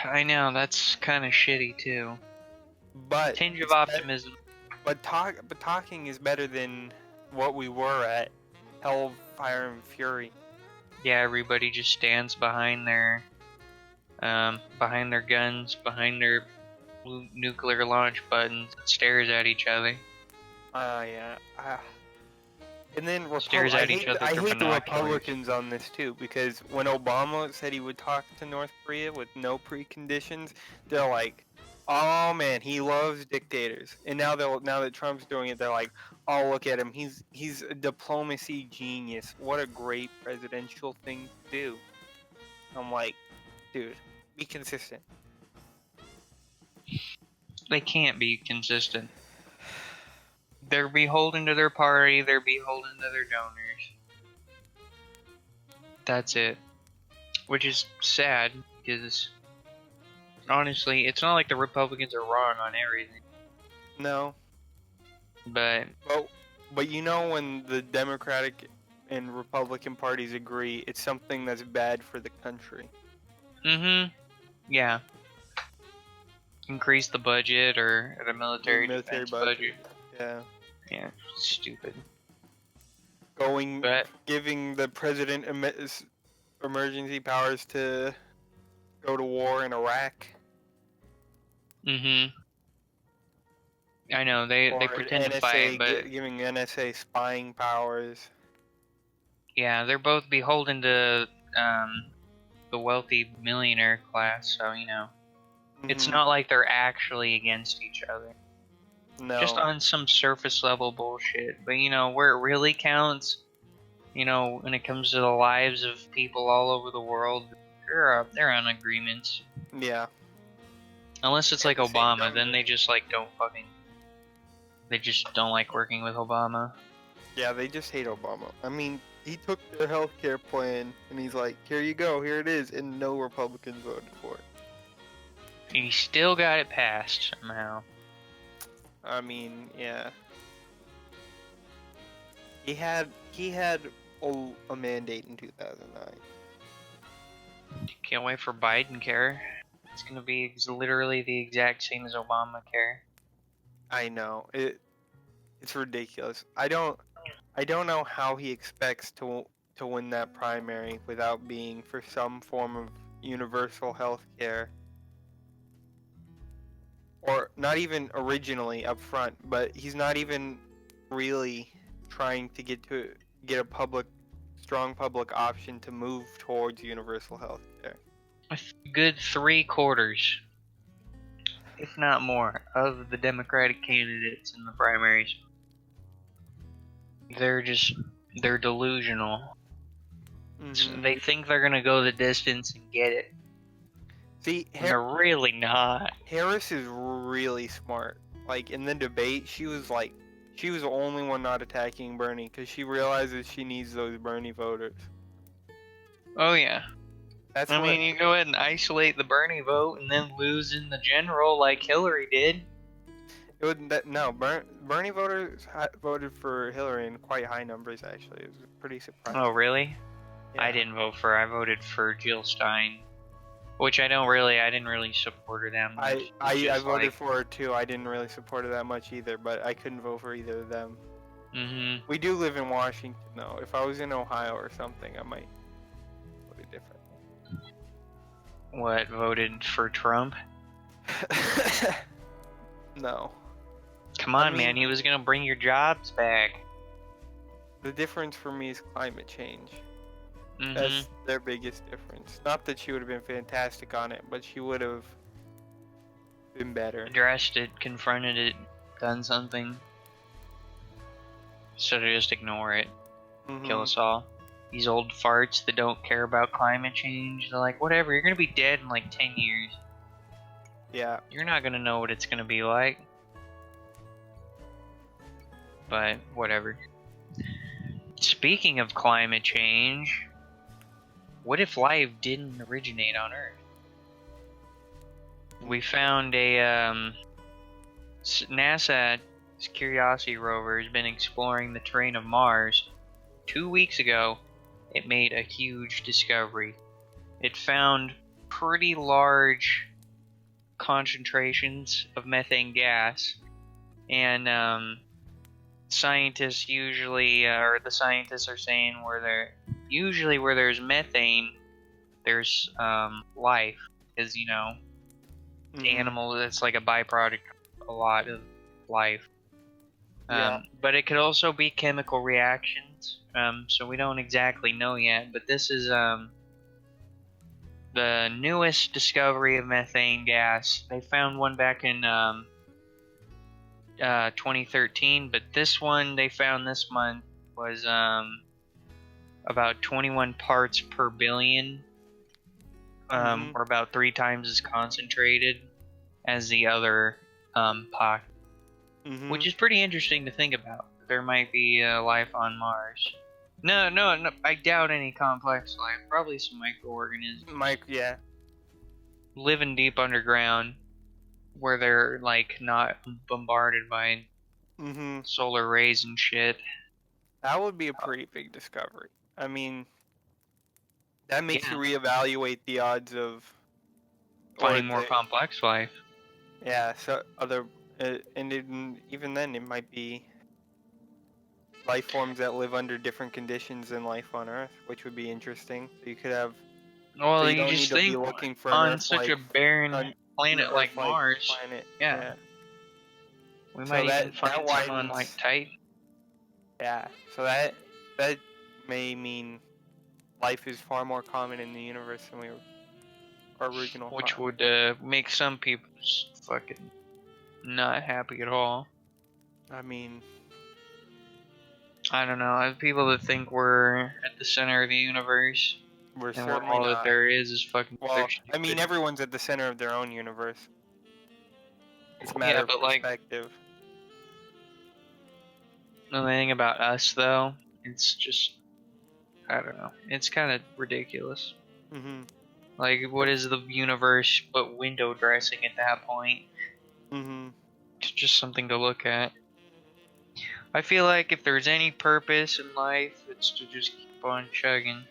I know, that's kind of shitty too. But Tinge of optimism. But talking is better than what we were at. Hellfire and Fury. Yeah, everybody just stands behind their guns, behind their nuclear launch buttons, and stares at each other. Yeah. And then Stares at each other I through hate the binoculars. Republicans on this too, because when Obama said he would talk to North Korea with no preconditions, they're like, "Oh man, he loves dictators." And now that Trump's doing it, they're like, "Oh, look at him. He's a diplomacy genius. What a great presidential thing to do." I'm like, dude, be consistent. They can't be consistent. They're beholden to their party. They're beholden to their donors. That's it. Which is sad because honestly, it's not like the Republicans are wrong on everything. No. But But you know, when the Democratic and Republican parties agree, it's something that's bad for the country. yeah. Increase the budget or the military defense budget. Yeah. Yeah, stupid. Giving the president emergency powers to go to war in Iraq. I know they pretend to fight, but giving NSA spying powers. Yeah, they're both beholden to the wealthy millionaire class, so it's not like they're actually against each other. No. Just on some surface level bullshit. But where it really counts, when it comes to the lives of people all over the world, they're on agreements. Yeah. Unless it's like Obama, then they just they just don't like working with Obama. Yeah, they just hate Obama. I mean, he took their healthcare plan and he's like, here you go, here it is, and no Republicans voted for it. And he still got it passed somehow. I mean, yeah. He had a mandate in 2009. Can't wait for Biden-care. It's gonna be literally the exact same as Obamacare. I know. It's ridiculous. I don't know how he expects to win that primary without being for some form of universal health care. Or not even originally up front, but he's not even really trying to get a strong public option to move towards universal health care. A good 3/4, if not more, of the Democratic candidates in the primaries, they're delusional. They think they're gonna go the distance and get it. See, they're really not. Harris is really smart. Like, in the debate, she was the only one not attacking Bernie because she realizes she needs those Bernie voters. Oh yeah. You go ahead and isolate the Bernie vote and then lose in the general like Hillary did. Bernie voters voted for Hillary in quite high numbers, actually. It was pretty surprising. Oh, really? Yeah. I voted for Jill Stein. Which I didn't really support her that much. I voted for her too. I didn't really support her that much either, but I couldn't vote for either of them. We do live in Washington, though. If I was in Ohio or something, I might vote different. What, voted for Trump? No. Come on, man. He was gonna bring your jobs back. The difference for me is climate change. That's their biggest difference. Not that she would have been fantastic on it, but she would have been better. Addressed it, confronted it, done something. Instead of just ignore it. Kill us all. These old farts that don't care about climate change, they're like, whatever, you're gonna be dead in like 10 years. Yeah. You're not gonna know what it's gonna be like. But, whatever. Speaking of climate change, what if life didn't originate on Earth? We found a NASA's Curiosity rover has been exploring the terrain of Mars. 2 weeks ago, it made a huge discovery. It found pretty large concentrations of methane gas, and scientists are saying where there's methane, there's life, because animals, it's like a byproduct of a lot of life. But it could also be chemical reactions, so we don't exactly know yet, but this is the newest discovery of methane gas. They found one back in 2013, but this one they found this month was about 21 parts per billion, or about 3 times as concentrated as the other pocket. which is pretty interesting to think about. There might be life on Mars. No, I doubt any complex life. Probably some microorganisms. Yeah. Living deep underground, where they're like not bombarded by solar rays and shit. That would be a pretty big discovery. I mean, that makes Yeah. you reevaluate the odds of Finding more complex life. Yeah, so even then, it might be life forms that live under different conditions than life on Earth, which would be interesting. So you could have, so Well, you you don't need just to be think looking for on such a barren an planet like Earth-like Mars. planet. Yeah. We So might even that find some on like widens. Titan. Yeah. So that may mean life is far more common in the universe than our original Which thought. would make some people just fucking not happy at all. I mean, I don't know. I have people that think we're at the center of the universe, we're and certainly all that not. there is fucking. Well, I mean, everyone's at the center of their own universe. It's a matter Yeah, of but like perspective. the thing about us though, it's just I don't know. It's kind of ridiculous. Like, what is the universe but window dressing at that point? It's just something to look at. I feel like if there's any purpose in life, it's to just keep on chugging.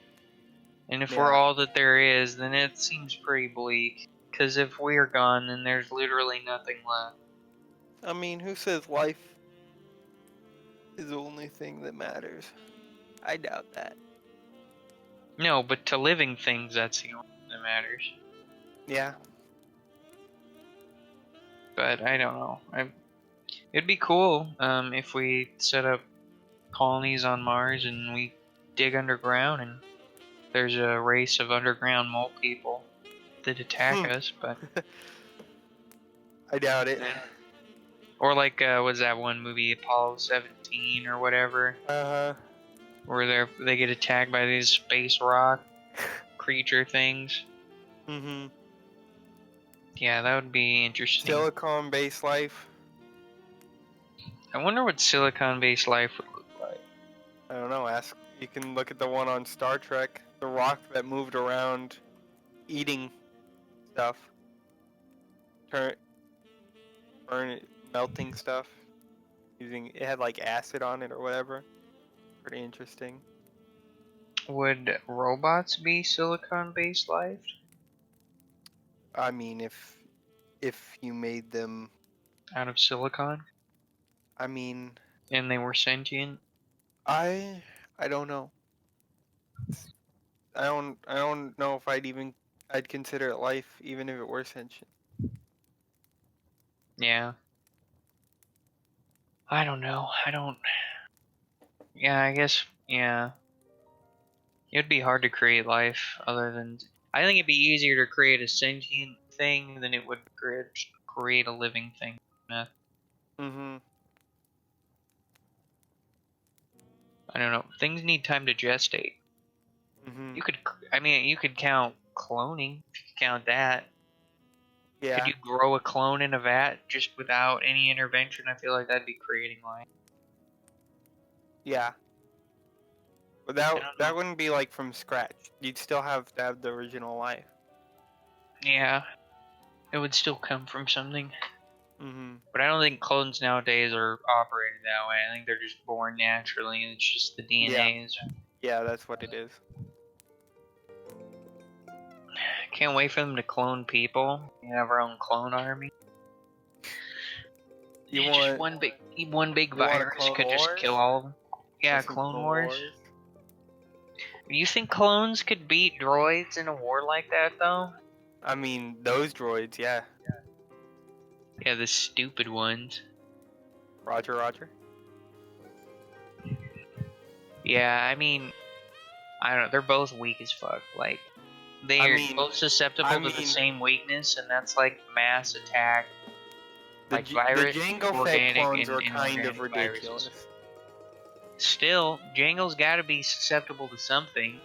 And if we're all that there is, then it seems pretty bleak. Because if we are gone, then there's literally nothing left. I mean, who says life is the only thing that matters? I doubt that. No, but to living things, that's the only thing that matters. Yeah. But I don't know. It'd be cool if we set up colonies on Mars and we dig underground and there's a race of underground mole people that attack us, but I doubt it. yeah. Or like was that one movie Apollo 17 or whatever? Where they get attacked by these space rock creature things. Yeah, that would be interesting. Silicon-based life. I wonder what silicon-based life would look like. I don't know. You can look at the one on Star Trek, the rock that moved around, eating stuff, melting stuff. It had like acid on it or whatever. Pretty interesting. Would robots be silicon-based life? I mean, if you made them Out of silicon? I mean, And they were sentient? I don't know. I don't know if I'd consider it life even if it were sentient. Yeah. I don't know. Yeah, I guess, yeah. It'd be hard to create life other than. I think it'd be easier to create a sentient thing than it would create a living thing. I don't know. Things need time to gestate. You could count cloning if you could count that. Yeah. Could you grow a clone in a vat just without any intervention? I feel like that'd be creating life. Yeah. But that wouldn't be like from scratch. You'd still have to have the original life. Yeah. It would still come from something. But I don't think clones nowadays are operated that way. I think they're just born naturally and it's just the DNA. Yeah, that's what it is. Can't wait for them to clone people. We have our own clone army. Just one big virus could just kill all of them. Yeah, Clone Wars. You think clones could beat droids in a war like that, though? I mean, those droids, yeah. Yeah, the stupid ones. Roger, Roger. Yeah, I mean, I don't know. They're both weak as fuck. Like, they're both susceptible to the same weakness, and that's like mass attack. Like virus, the Jango Fett clones are kind of ridiculous. Viruses. Still, Jango's got to be susceptible to something.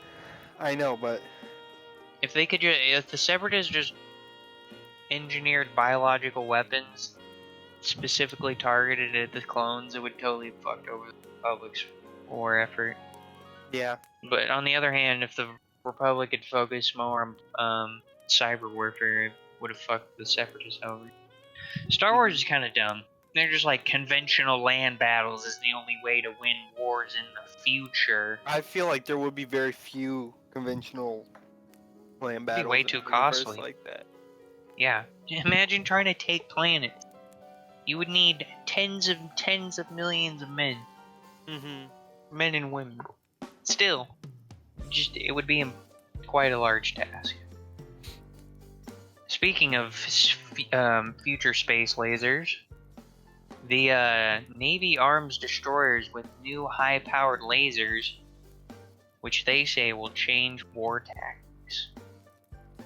I know, but if the Separatists just engineered biological weapons specifically targeted at the clones, it would totally have fucked over the Republic's war effort. Yeah. But on the other hand, if the Republic had focused more on cyber warfare, it would have fucked the Separatists over. Star Wars is kind of dumb. They're just like conventional land battles is the only way to win wars in the future. I feel like there would be very few conventional land battles way in too a universe costly. like that. Yeah. Imagine trying to take planets. You would need tens of millions of men. Men and women. Still, it would be quite a large task. Speaking of future space lasers, the Navy arms destroyers with new high-powered lasers, which they say will change war tactics.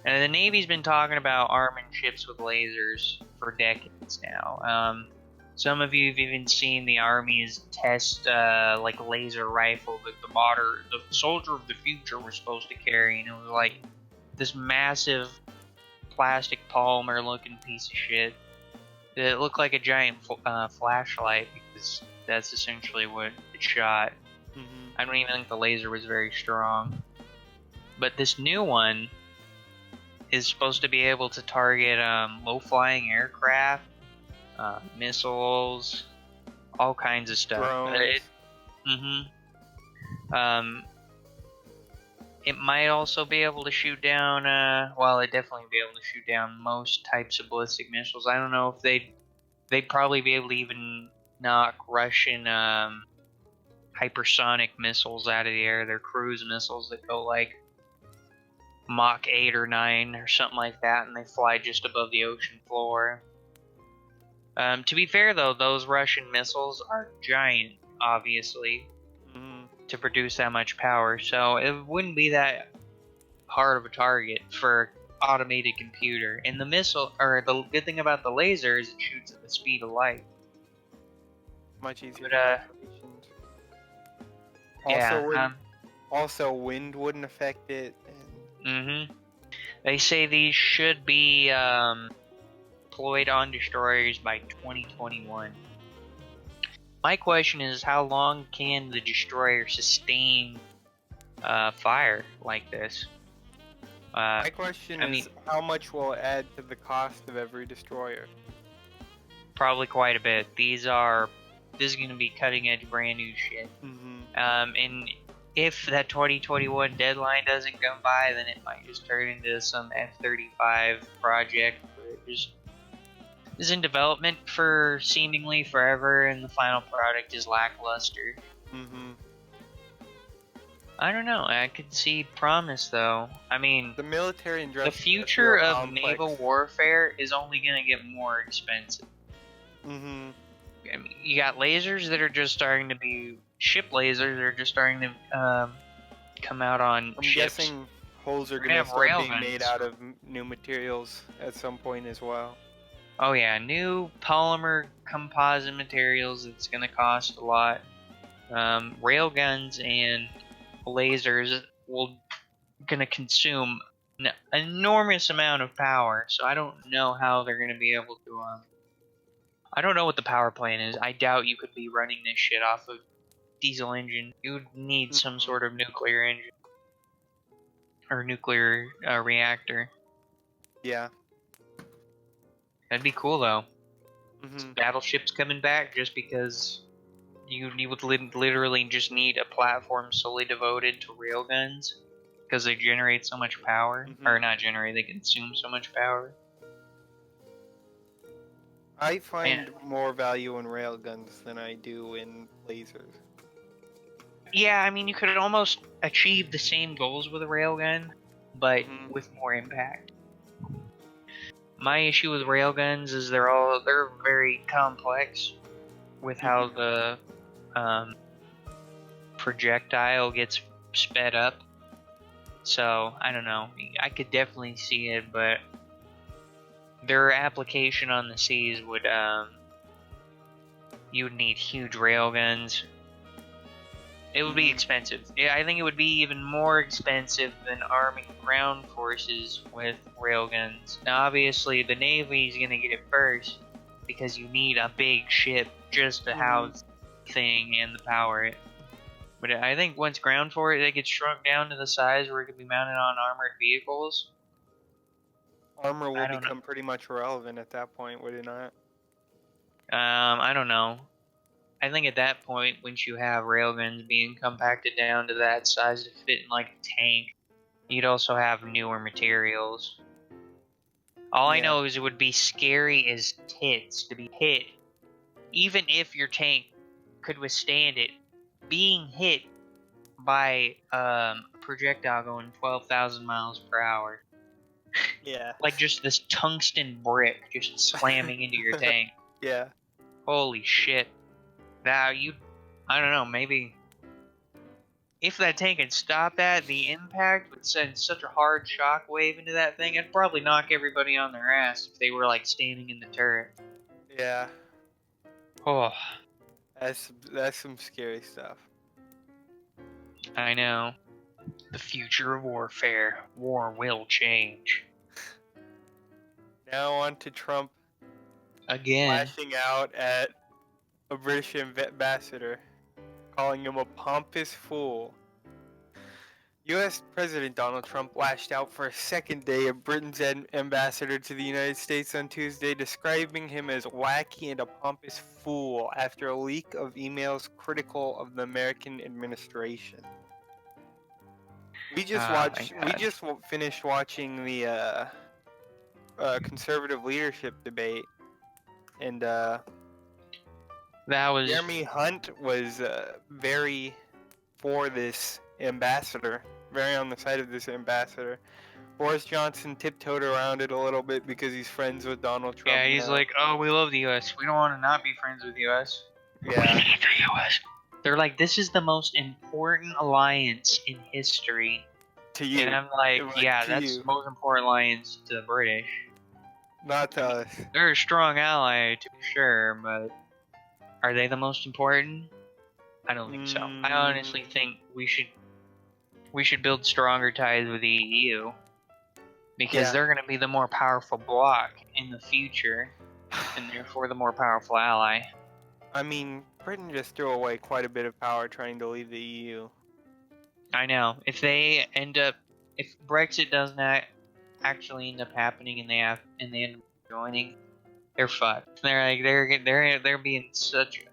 And the Navy's been talking about arming ships with lasers for decades now. Some of you have even seen the Army's test like laser rifle that the soldier of the future was supposed to carry, and it was like this massive plastic polymer looking piece of shit. It looked like a giant flashlight because that's essentially what it shot. I don't even think the laser was very strong. But this new one is supposed to be able to target low-flying aircraft, missiles, all kinds of stuff. Drones. It might also be able to shoot down, it definitely be able to shoot down most types of ballistic missiles. I don't know if they'd probably be able to even knock Russian hypersonic missiles out of the air. They're cruise missiles that go like Mach 8 or 9 or something like that, and they fly just above the ocean floor. To be fair, though, those Russian missiles are giant, obviously, to produce that much power, so it wouldn't be that hard of a target for automated computer. And the the good thing about the laser is it shoots at the speed of light. Much easier. But, also, wind wouldn't affect it. They say these should be deployed on destroyers by 2021. My question is, how long can the destroyer sustain fire like this? My question is, how much will it add to the cost of every destroyer? Probably quite a bit. This is going to be cutting edge, brand new shit. And if that 2021 deadline doesn't come by, then it might just turn into some F-35 project where it just is in development for seemingly forever, and the final product is lackluster. I don't know. I could see promise, though. I mean, the military and the future of naval warfare is only going to get more expensive. I mean, you got lasers that are just starting to be ship lasers. Are just starting to come out on ships. I'm guessing holes are going to start being made out of new materials at some point as well. Oh yeah, new polymer composite materials. It's going to cost a lot. Railguns and lasers going to consume an enormous amount of power. So I don't know how they're going to be able to. I don't know what the power plan is. I doubt you could be running this shit off of diesel engine. You would need some sort of nuclear engine or nuclear reactor. Yeah. That'd be cool, though. Battleships coming back just because you would literally just need a platform solely devoted to railguns because they generate so much power. Or not generate, they consume so much power. I find more value in railguns than I do in lasers. Yeah, I mean, you could almost achieve the same goals with a railgun, but with more impact. My issue with railguns is they're very complex with how the projectile gets sped up. So, I don't know. I could definitely see it, but their application on the seas would, you would need huge railguns. It would be expensive. I think it would be even more expensive than arming ground forces with railguns. Now, obviously, the Navy's going to get it first because you need a big ship just to house the thing and the power it. But I think once ground for it gets shrunk down to the size where it can be mounted on armored vehicles. Armor will I don't know. become pretty much irrelevant at that point, would it not? I don't know. I think at that point, once you have railguns being compacted down to that size to fit in like a tank, you'd also have newer materials. All I know is it would be scary as tits to be hit, even if your tank could withstand it. Being hit by a projectile going 12,000 miles per hour. Yeah. Like just this tungsten brick just slamming into your tank. Yeah. Holy shit. Now I don't know, maybe if that tank had stopped that, the impact would send such a hard shock wave into that thing, it'd probably knock everybody on their ass if they were like standing in the turret. Yeah. Oh, That's some scary stuff. I know. The future of warfare. War will change. Now on to Trump Again. lashing out at a British ambassador, calling him a pompous fool. U.S. President Donald Trump lashed out for a second day at Britain's ambassador to the United States on Tuesday, describing him as wacky and a pompous fool after a leak of emails critical of the American administration. We just finished watching the conservative leadership debate, and that was Jeremy Hunt was very for this ambassador, very on the side of this ambassador. Boris Johnson tiptoed around it a little bit because he's friends with Donald Trump. Yeah, he's like, oh, we love the U.S. We don't want to not be friends with the U.S. Yeah. We need the U.S. They're like, this is the most important alliance in history. To you. And I'm like, yeah, that's the most important alliance to the British. Not to us. They're a strong ally, to be sure, but are they the most important? I don't think so. I honestly think we should build stronger ties with the EU. Because they're going to be the more powerful bloc in the future, and therefore the more powerful ally. I mean, Britain just threw away quite a bit of power trying to leave the EU. I know. If Brexit does not actually end up happening and they end up joining, they're fucked. They're being such,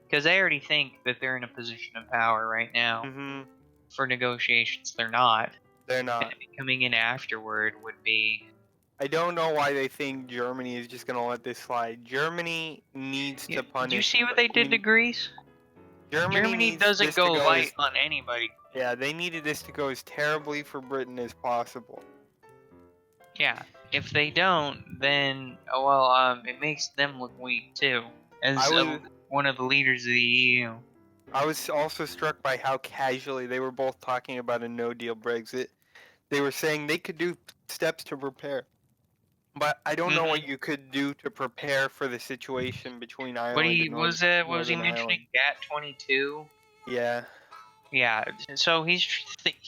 because they already think that they're in a position of power right now. For negotiations. They're not. They're not. Coming in afterward would be. I don't know why they think Germany is just going to let this slide. Germany needs to punish. Do you see what they did to Greece? Germany doesn't go light on anybody. Yeah, they needed this to go as terribly for Britain as possible. Yeah, if they don't, then it makes them look weak too, as one of the leaders of the EU. I was also struck by how casually they were both talking about a no-deal Brexit. They were saying they could do steps to prepare. But I don't know what you could do to prepare for the situation between Ireland and Northern Ireland. Was he mentioning GATT-22? Yeah. Yeah, so he's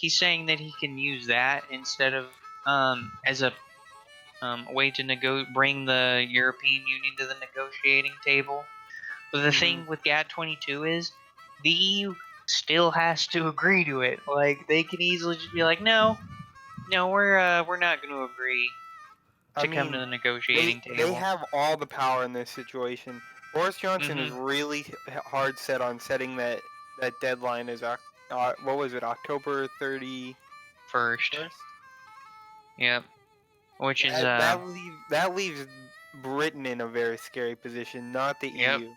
saying that he can use that instead of as a way to bring the European Union to the negotiating table. But the thing with GATT-22 is the EU still has to agree to it. Like, they can easily just be like, no, we're not going to agree to come to the negotiating table. They have all the power in this situation. Boris Johnson is really hard set on setting that deadline as what was it, October 31st? Yep. Which is that leaves Britain in a very scary position, not the EU.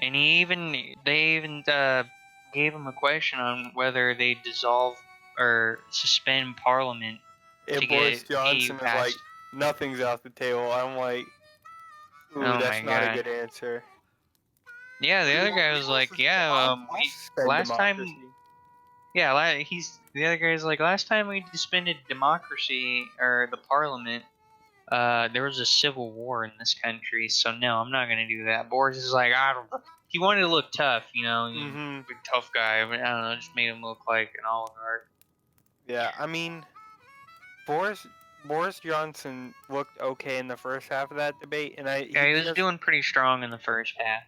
And they even gave him a question on whether they dissolve or suspend Parliament. And Boris Johnson is like, nothing's off the table. I'm like, ooh, that's not a good answer. Yeah, the other guy was like, last time. Yeah, the other guy's like, last time we suspended democracy or the Parliament, there was a civil war in this country, so no, I'm not gonna do that. Boris is like, he wanted to look tough, you know, big tough guy, but I don't know, just made him look like an oligarch. Yeah, I mean, Boris Boris Johnson looked okay in the first half of that debate, and Yeah, he was doing pretty strong in the first half.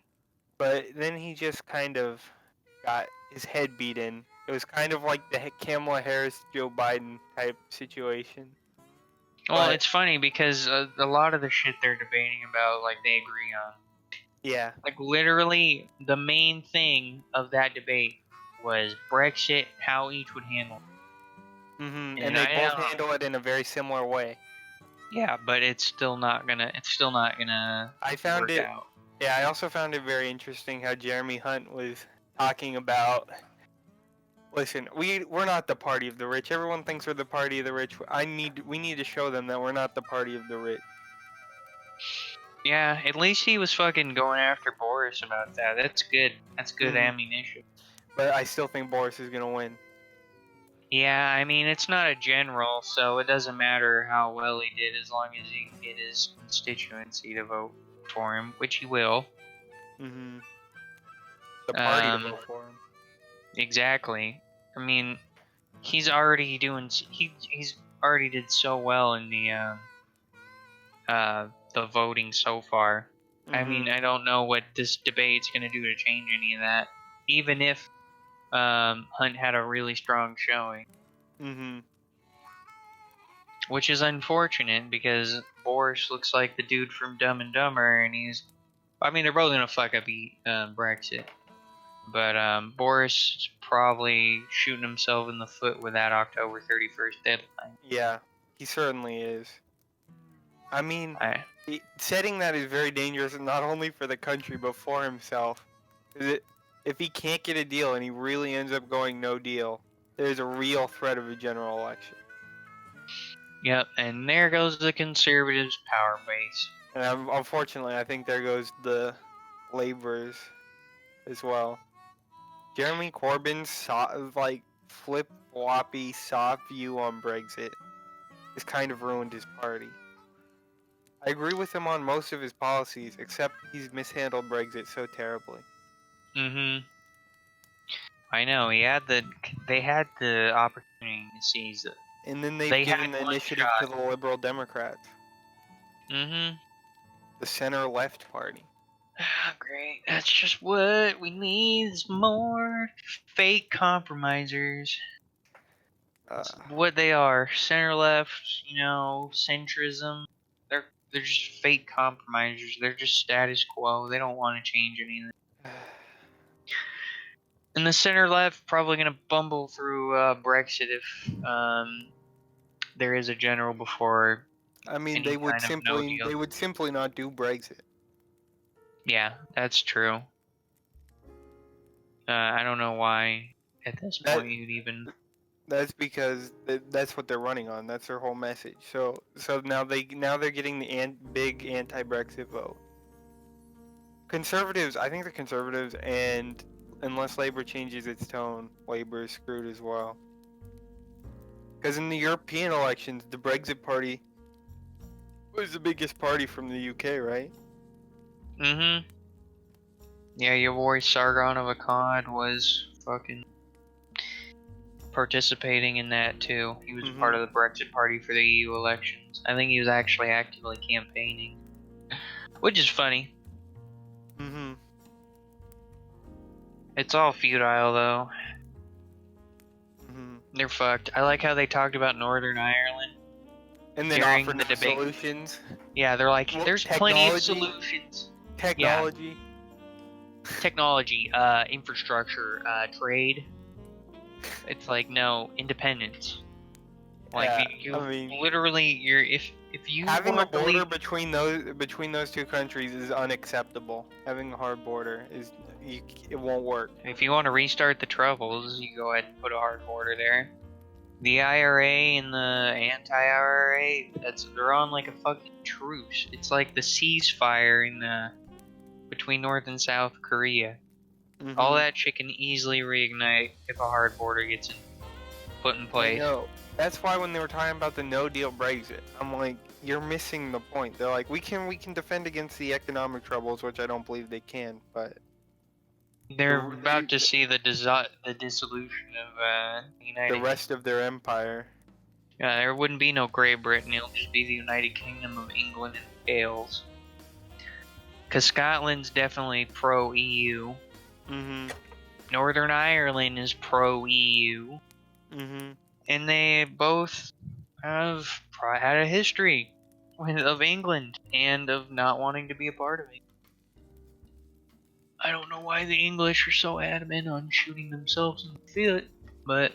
but then he just kind of got his head beat in. It was kind of like the Kamala Harris, Joe Biden type situation. Well, But it's funny because a lot of the shit they're debating about, like, they agree on. yeah, Like, literally, the main thing of that debate was Brexit, how each would handle it. and And they I both don't. handle it in a very similar way. Yeah, but it's still not gonna. It's still not gonna I found work it. out. Yeah, I also found it very interesting how Jeremy Hunt was talking about. Listen, we're not the party of the rich. Everyone thinks we're the party of the rich. We need to show them that we're not the party of the rich. Yeah, at least he was fucking going after Boris about that. That's good. That's good ammunition. But I still think Boris is gonna win. Yeah, I mean, it's not a general, so it doesn't matter how well he did as long as he can get his constituency to vote for him, which he will. The party to Um, vote for him. exactly. I mean, he's already doing. He's already did so well in the voting so far. I mean, I don't know what this debate's gonna do to change any of that. Even if Hunt had a really strong showing. Which is unfortunate because Boris looks like the dude from Dumb and Dumber, and I mean, they're both gonna fuck up Brexit, but Boris is probably shooting himself in the foot with that October 31st deadline. Yeah, he certainly is. I mean, I, setting that is very dangerous, not only for the country but for himself. If he can't get a deal and he really ends up going no deal, there's a real threat of a general election. yep, and there goes the conservatives' power base. And unfortunately, I think there goes the laborers as well. Jeremy Corbyn's flip-floppy, soft view on Brexit has kind of ruined his party. I agree with him on most of his policies, except he's mishandled Brexit so terribly. I know they had the opportunity to seize it. And then they've They given had the one initiative to shot. the Liberal Democrats, the center-left party. Great. That's just what we need is more fake compromisers. What they are, center left, centrism. They're just fake compromisers. They're just status quo. They don't want to change anything. And the center left probably gonna bumble through Brexit if there is a general before I mean, any kind of no deal. they would simply not do Brexit. Yeah, that's true. I don't know why at this point you'd even. That's because that's what they're running on. That's their whole message. So now they're getting the big anti-Brexit vote. Conservatives, I think the conservatives, and unless Labour changes its tone, Labour is screwed as well. Because in the European elections, the Brexit party was the biggest party from the UK, right? Yeah, your boy Sargon of Akkad was fucking participating in that too. He was part of the Brexit party for the EU elections. I think he was actually actively campaigning, which is funny. It's all futile though. They're fucked. I like how they talked about Northern Ireland and then during offered the debate. Solutions. Yeah, they're like, there's plenty of solutions. Technology. Yeah. Technology, infrastructure, trade. It's like, no, independence. Like if you having a border between those two countries is unacceptable. Having a hard border it won't work. If you want to restart the troubles, you go ahead and put a hard border there. The IRA and the anti-IRA, they're on like a fucking truce. It's like the ceasefire between North and South Korea. All that shit can easily reignite if a hard border gets put in place. I know. That's why when they were talking about the no deal Brexit, I'm like, you're missing the point. They're like, we can defend against the economic troubles, which I don't believe they can, but they're about to see the dissolution of the United the rest of their empire. There wouldn't be no Great Britain. It'll just be the United Kingdom of England and Wales. Because Scotland's definitely pro-EU. Mm-hmm. Northern Ireland is pro-EU. Mm-hmm. And they both have had a history of England and of not wanting to be a part of it. I don't know why the English are so adamant on shooting themselves in the foot, but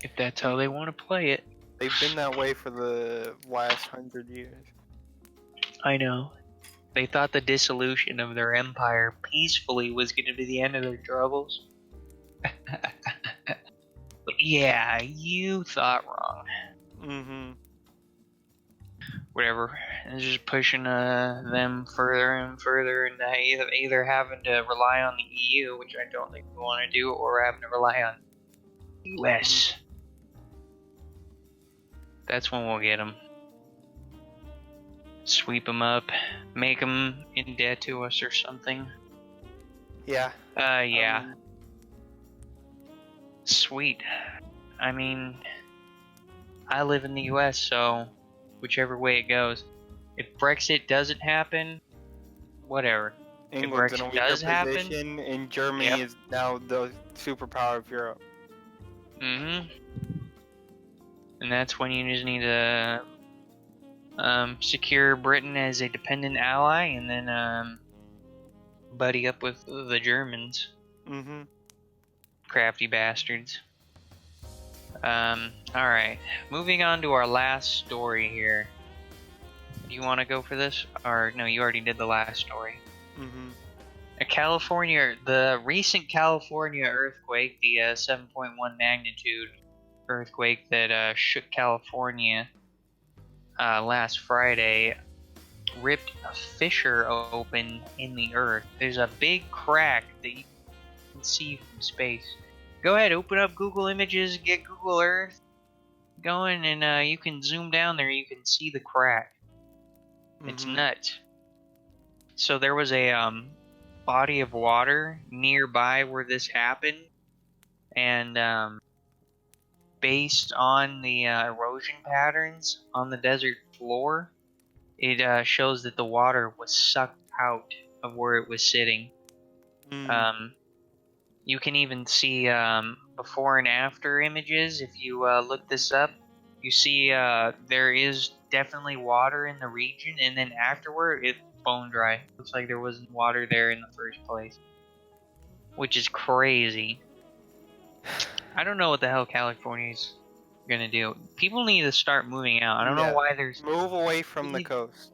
if that's how they want to play it. They've been that way for the last 100 years. I know. They thought the dissolution of their empire peacefully was going to be the end of their troubles. But yeah, you thought wrong. Mm-hmm. Whatever. It's just pushing them further and further, and either having to rely on the EU, which I don't think we want to do, or having to rely on the US. That's when we'll get them. Sweep them up, make them in debt to us or something. Yeah. Yeah. Sweet. I mean, I live in the US, so whichever way it goes. If Brexit doesn't happen, whatever. England's if in a Brexit weaker does happen, position, and Germany is now the superpower of Europe. Mm-hmm. And that's when you just need to secure Britain as a dependent ally, and then buddy up with the Germans. Mm-hmm. Crafty bastards. Alright. Moving on to our last story here. Do you want to go for this? Or, no, you already did the last story. Mm-hmm. The recent California earthquake, the 7.1 magnitude earthquake that shook California last Friday, ripped a fissure open in the earth. There's a big crack that you can see from space. Go ahead, open up Google Images, get Google Earth going, and you can zoom down there. You can see the crack. It's nuts. So there was a body of water nearby where this happened, and based on the erosion patterns on the desert floor, it shows that the water was sucked out of where it was sitting. You can even see before and after images. If you look this up, you see there is definitely water in the region, and then afterward it's bone dry. Looks like there wasn't water there in the first place, which is crazy. I don't know what the hell California's gonna do. People need to start moving out. I don't know why there's move away from the coast.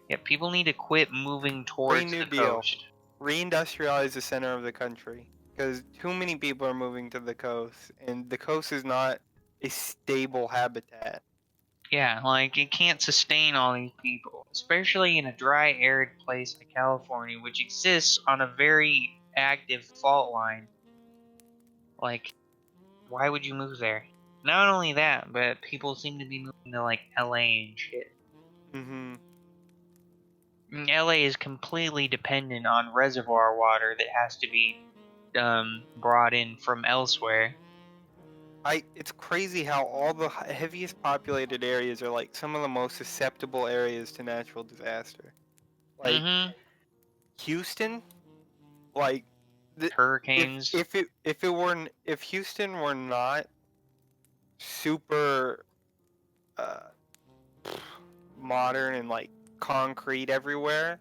Yeah, people need to quit moving towards New the Deal. coast. Reindustrialize the center of the country, because too many people are moving to the coast, and the coast is not a stable habitat. Yeah, like it can't sustain all these people, especially in a dry, arid place like California, which exists on a very active fault line. Like, why would you move there? Not only that, but people seem to be moving to like LA and shit. Mm-hmm. LA is completely dependent on reservoir water that has to be brought in from elsewhere. It's crazy how all the heaviest populated areas are like some of the most susceptible areas to natural disaster. Like Houston, like hurricanes. If Houston were not super modern and like concrete everywhere,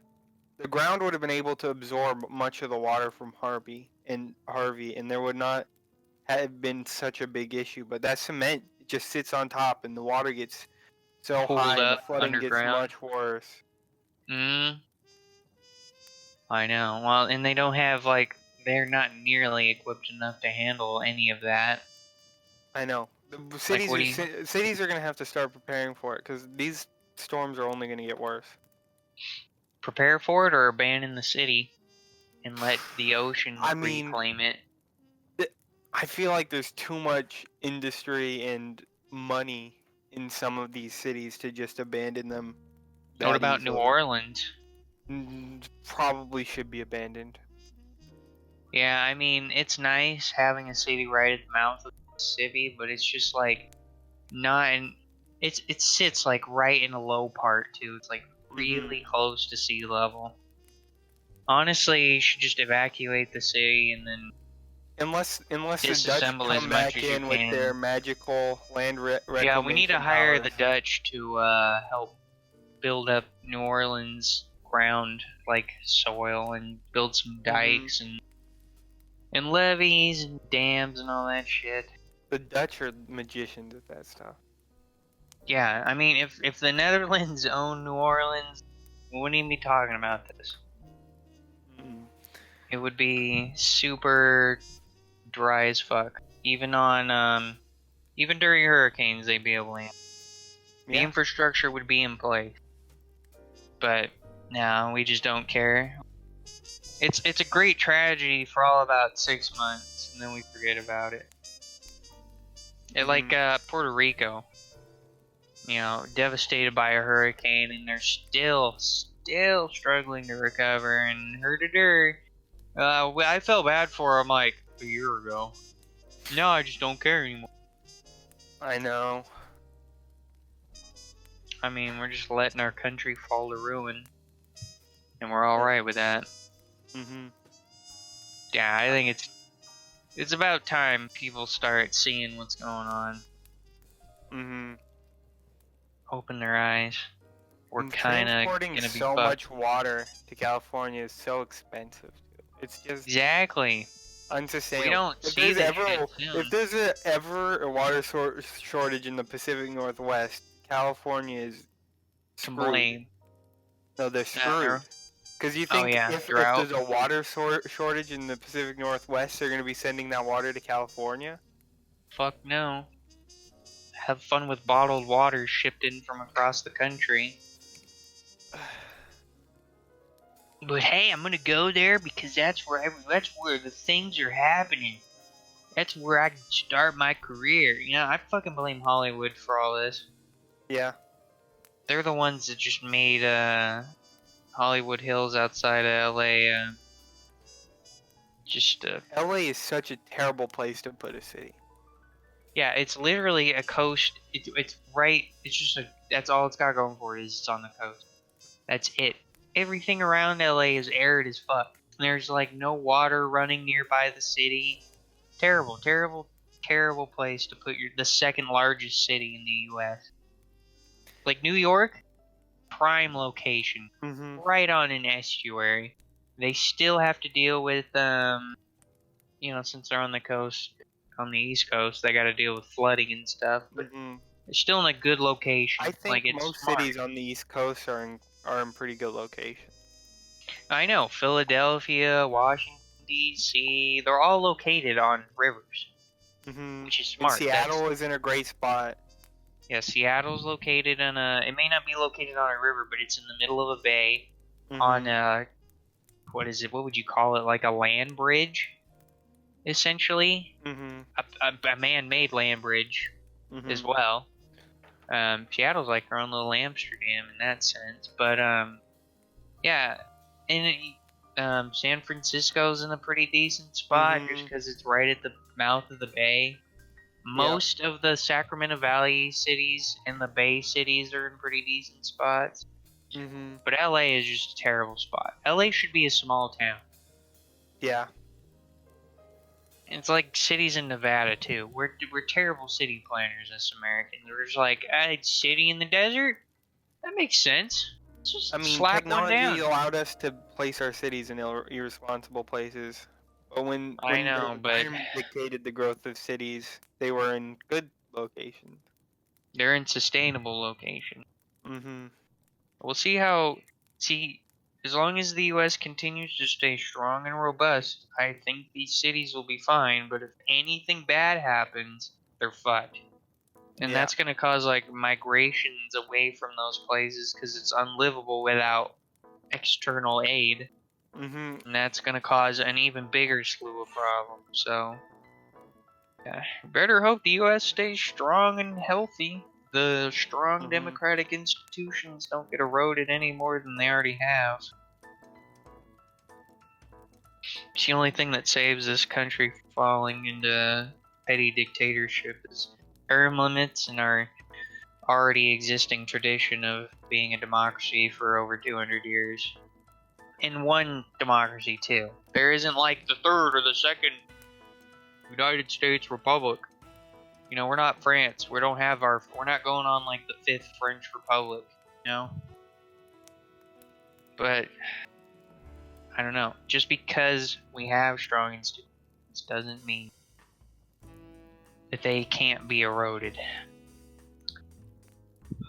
the ground would have been able to absorb much of the water from Harvey, and there would not have been such a big issue. But that cement just sits on top, and the water gets so high, and the flooding gets much worse. I know. Well, and they don't have they're not nearly equipped enough to handle any of that. I know. The cities are going to have to start preparing for it, because these storms are only going to get worse. Prepare for it or abandon the city and let the ocean reclaim it. I feel like there's too much industry and money in some of these cities to just abandon them. What about New Orleans? Probably should be abandoned. Yeah, I mean, it's nice having a city right at the mouth of the Mississippi, but it's just like not. It sits like right in a low part too. It's like really close to sea level. Honestly, you should just evacuate the city and then Unless the Dutch disassemble as come much back as you in with their can. magical land Yeah, we need to reclamation hire powers. the Dutch to help build up New Orleans ground like soil and build some dikes and levees and dams and all that shit. The Dutch are magicians at that stuff. Yeah, I mean, if the Netherlands owned New Orleans, we wouldn't even be talking about this. It would be super dry as fuck. Even even during hurricanes, they'd be able to handle it. The infrastructure would be in place. But no, we just don't care. It's a great tragedy for all about 6 months, and then we forget about it. Like Puerto Rico, devastated by a hurricane, and they're still struggling to recover. And I felt bad for them like a year ago. Now I just don't care anymore. I know. I mean, we're just letting our country fall to ruin, and we're all right with that. Yeah, I think it's about time people start seeing what's going on. Open their eyes. We're kind of transporting gonna be so fucked. much water to California is so expensive. It's just exactly unsustainable. We don't see this shit soon. If there's ever a water shortage in the Pacific Northwest, California is screwed. No, they're screwed. Because you think if there's a water shortage in the Pacific Northwest, they're going to be sending that water to California? Fuck no. Have fun with bottled water shipped in from across the country. But hey, I'm gonna go there because that's where the things are happening. That's where I can start my career. I fucking blame Hollywood for all this. Yeah. They're the ones that just made Hollywood Hills outside of LA. LA is such a terrible place to put a city. Yeah, it's literally a coast. It's right. It's just that's all it's got going for it is it's on the coast. That's it. Everything around LA is arid as fuck. There's like no water running nearby the city. Terrible, terrible, terrible place to put the second largest city in the U.S. Like New York, prime location, right on an estuary. They still have to deal with since they're on the coast, on the East Coast, they got to deal with flooding and stuff. But they're still in a good location. I think it's most smart. cities on the East Coast are in pretty good location. I know Philadelphia, Washington D.C. They're all located on rivers, which is smart. And Seattle is in a great spot. Yeah, Seattle's located on it may not be located on a river, but it's in the middle of a bay on what is it? What would you call it? Like a land bridge, essentially. A man-made land bridge as well. Seattle's like our own little Amsterdam in that sense, but yeah, and San Francisco's in a pretty decent spot just because it's right at the mouth of the bay. Most of the Sacramento Valley cities and the Bay cities are in pretty decent spots. But LA is just a terrible spot. LA should be a small town. Yeah. It's like cities in Nevada too. We're terrible city planners as Americans. We're just like, city in the desert? That makes sense. Just slap one down. Technology allowed us to place our cities in irresponsible places. But when the environment dictated the growth of cities, they were in good locations. They're in sustainable locations. We'll see as long as the U.S. continues to stay strong and robust, I think these cities will be fine. But if anything bad happens, they're fucked. And that's going to cause like migrations away from those places because it's unlivable without external aid. And that's going to cause an even bigger slew of problems. So, yeah, better hope the U.S. stays strong and healthy. The strong democratic institutions don't get eroded any more than they already have. It's the only thing that saves this country from falling into petty dictatorship is term limits and our already existing tradition of being a democracy for over 200 years. In one democracy, too. There isn't like the third or the second United States Republic. You know, we're not France. We're not going on like the fifth French Republic, you know? But, I don't know. Just because we have strong institutions doesn't mean that they can't be eroded.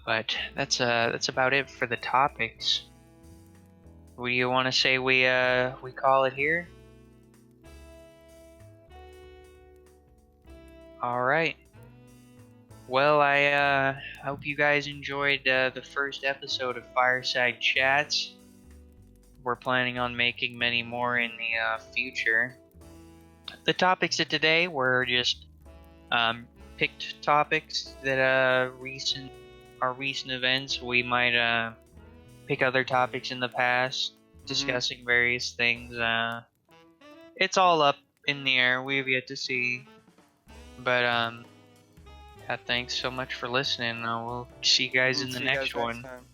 But that's about it for the topics. What do you want to say we call it here? All right. Well, I hope you guys enjoyed the first episode of Fireside Chats. We're planning on making many more in the future. The topics of today were just picked topics that are recent events. We might pick other topics in the past, discussing various things. It's all up in the air. We've yet to see. But yeah, thanks so much for listening. We'll see you guys in the next one. Time.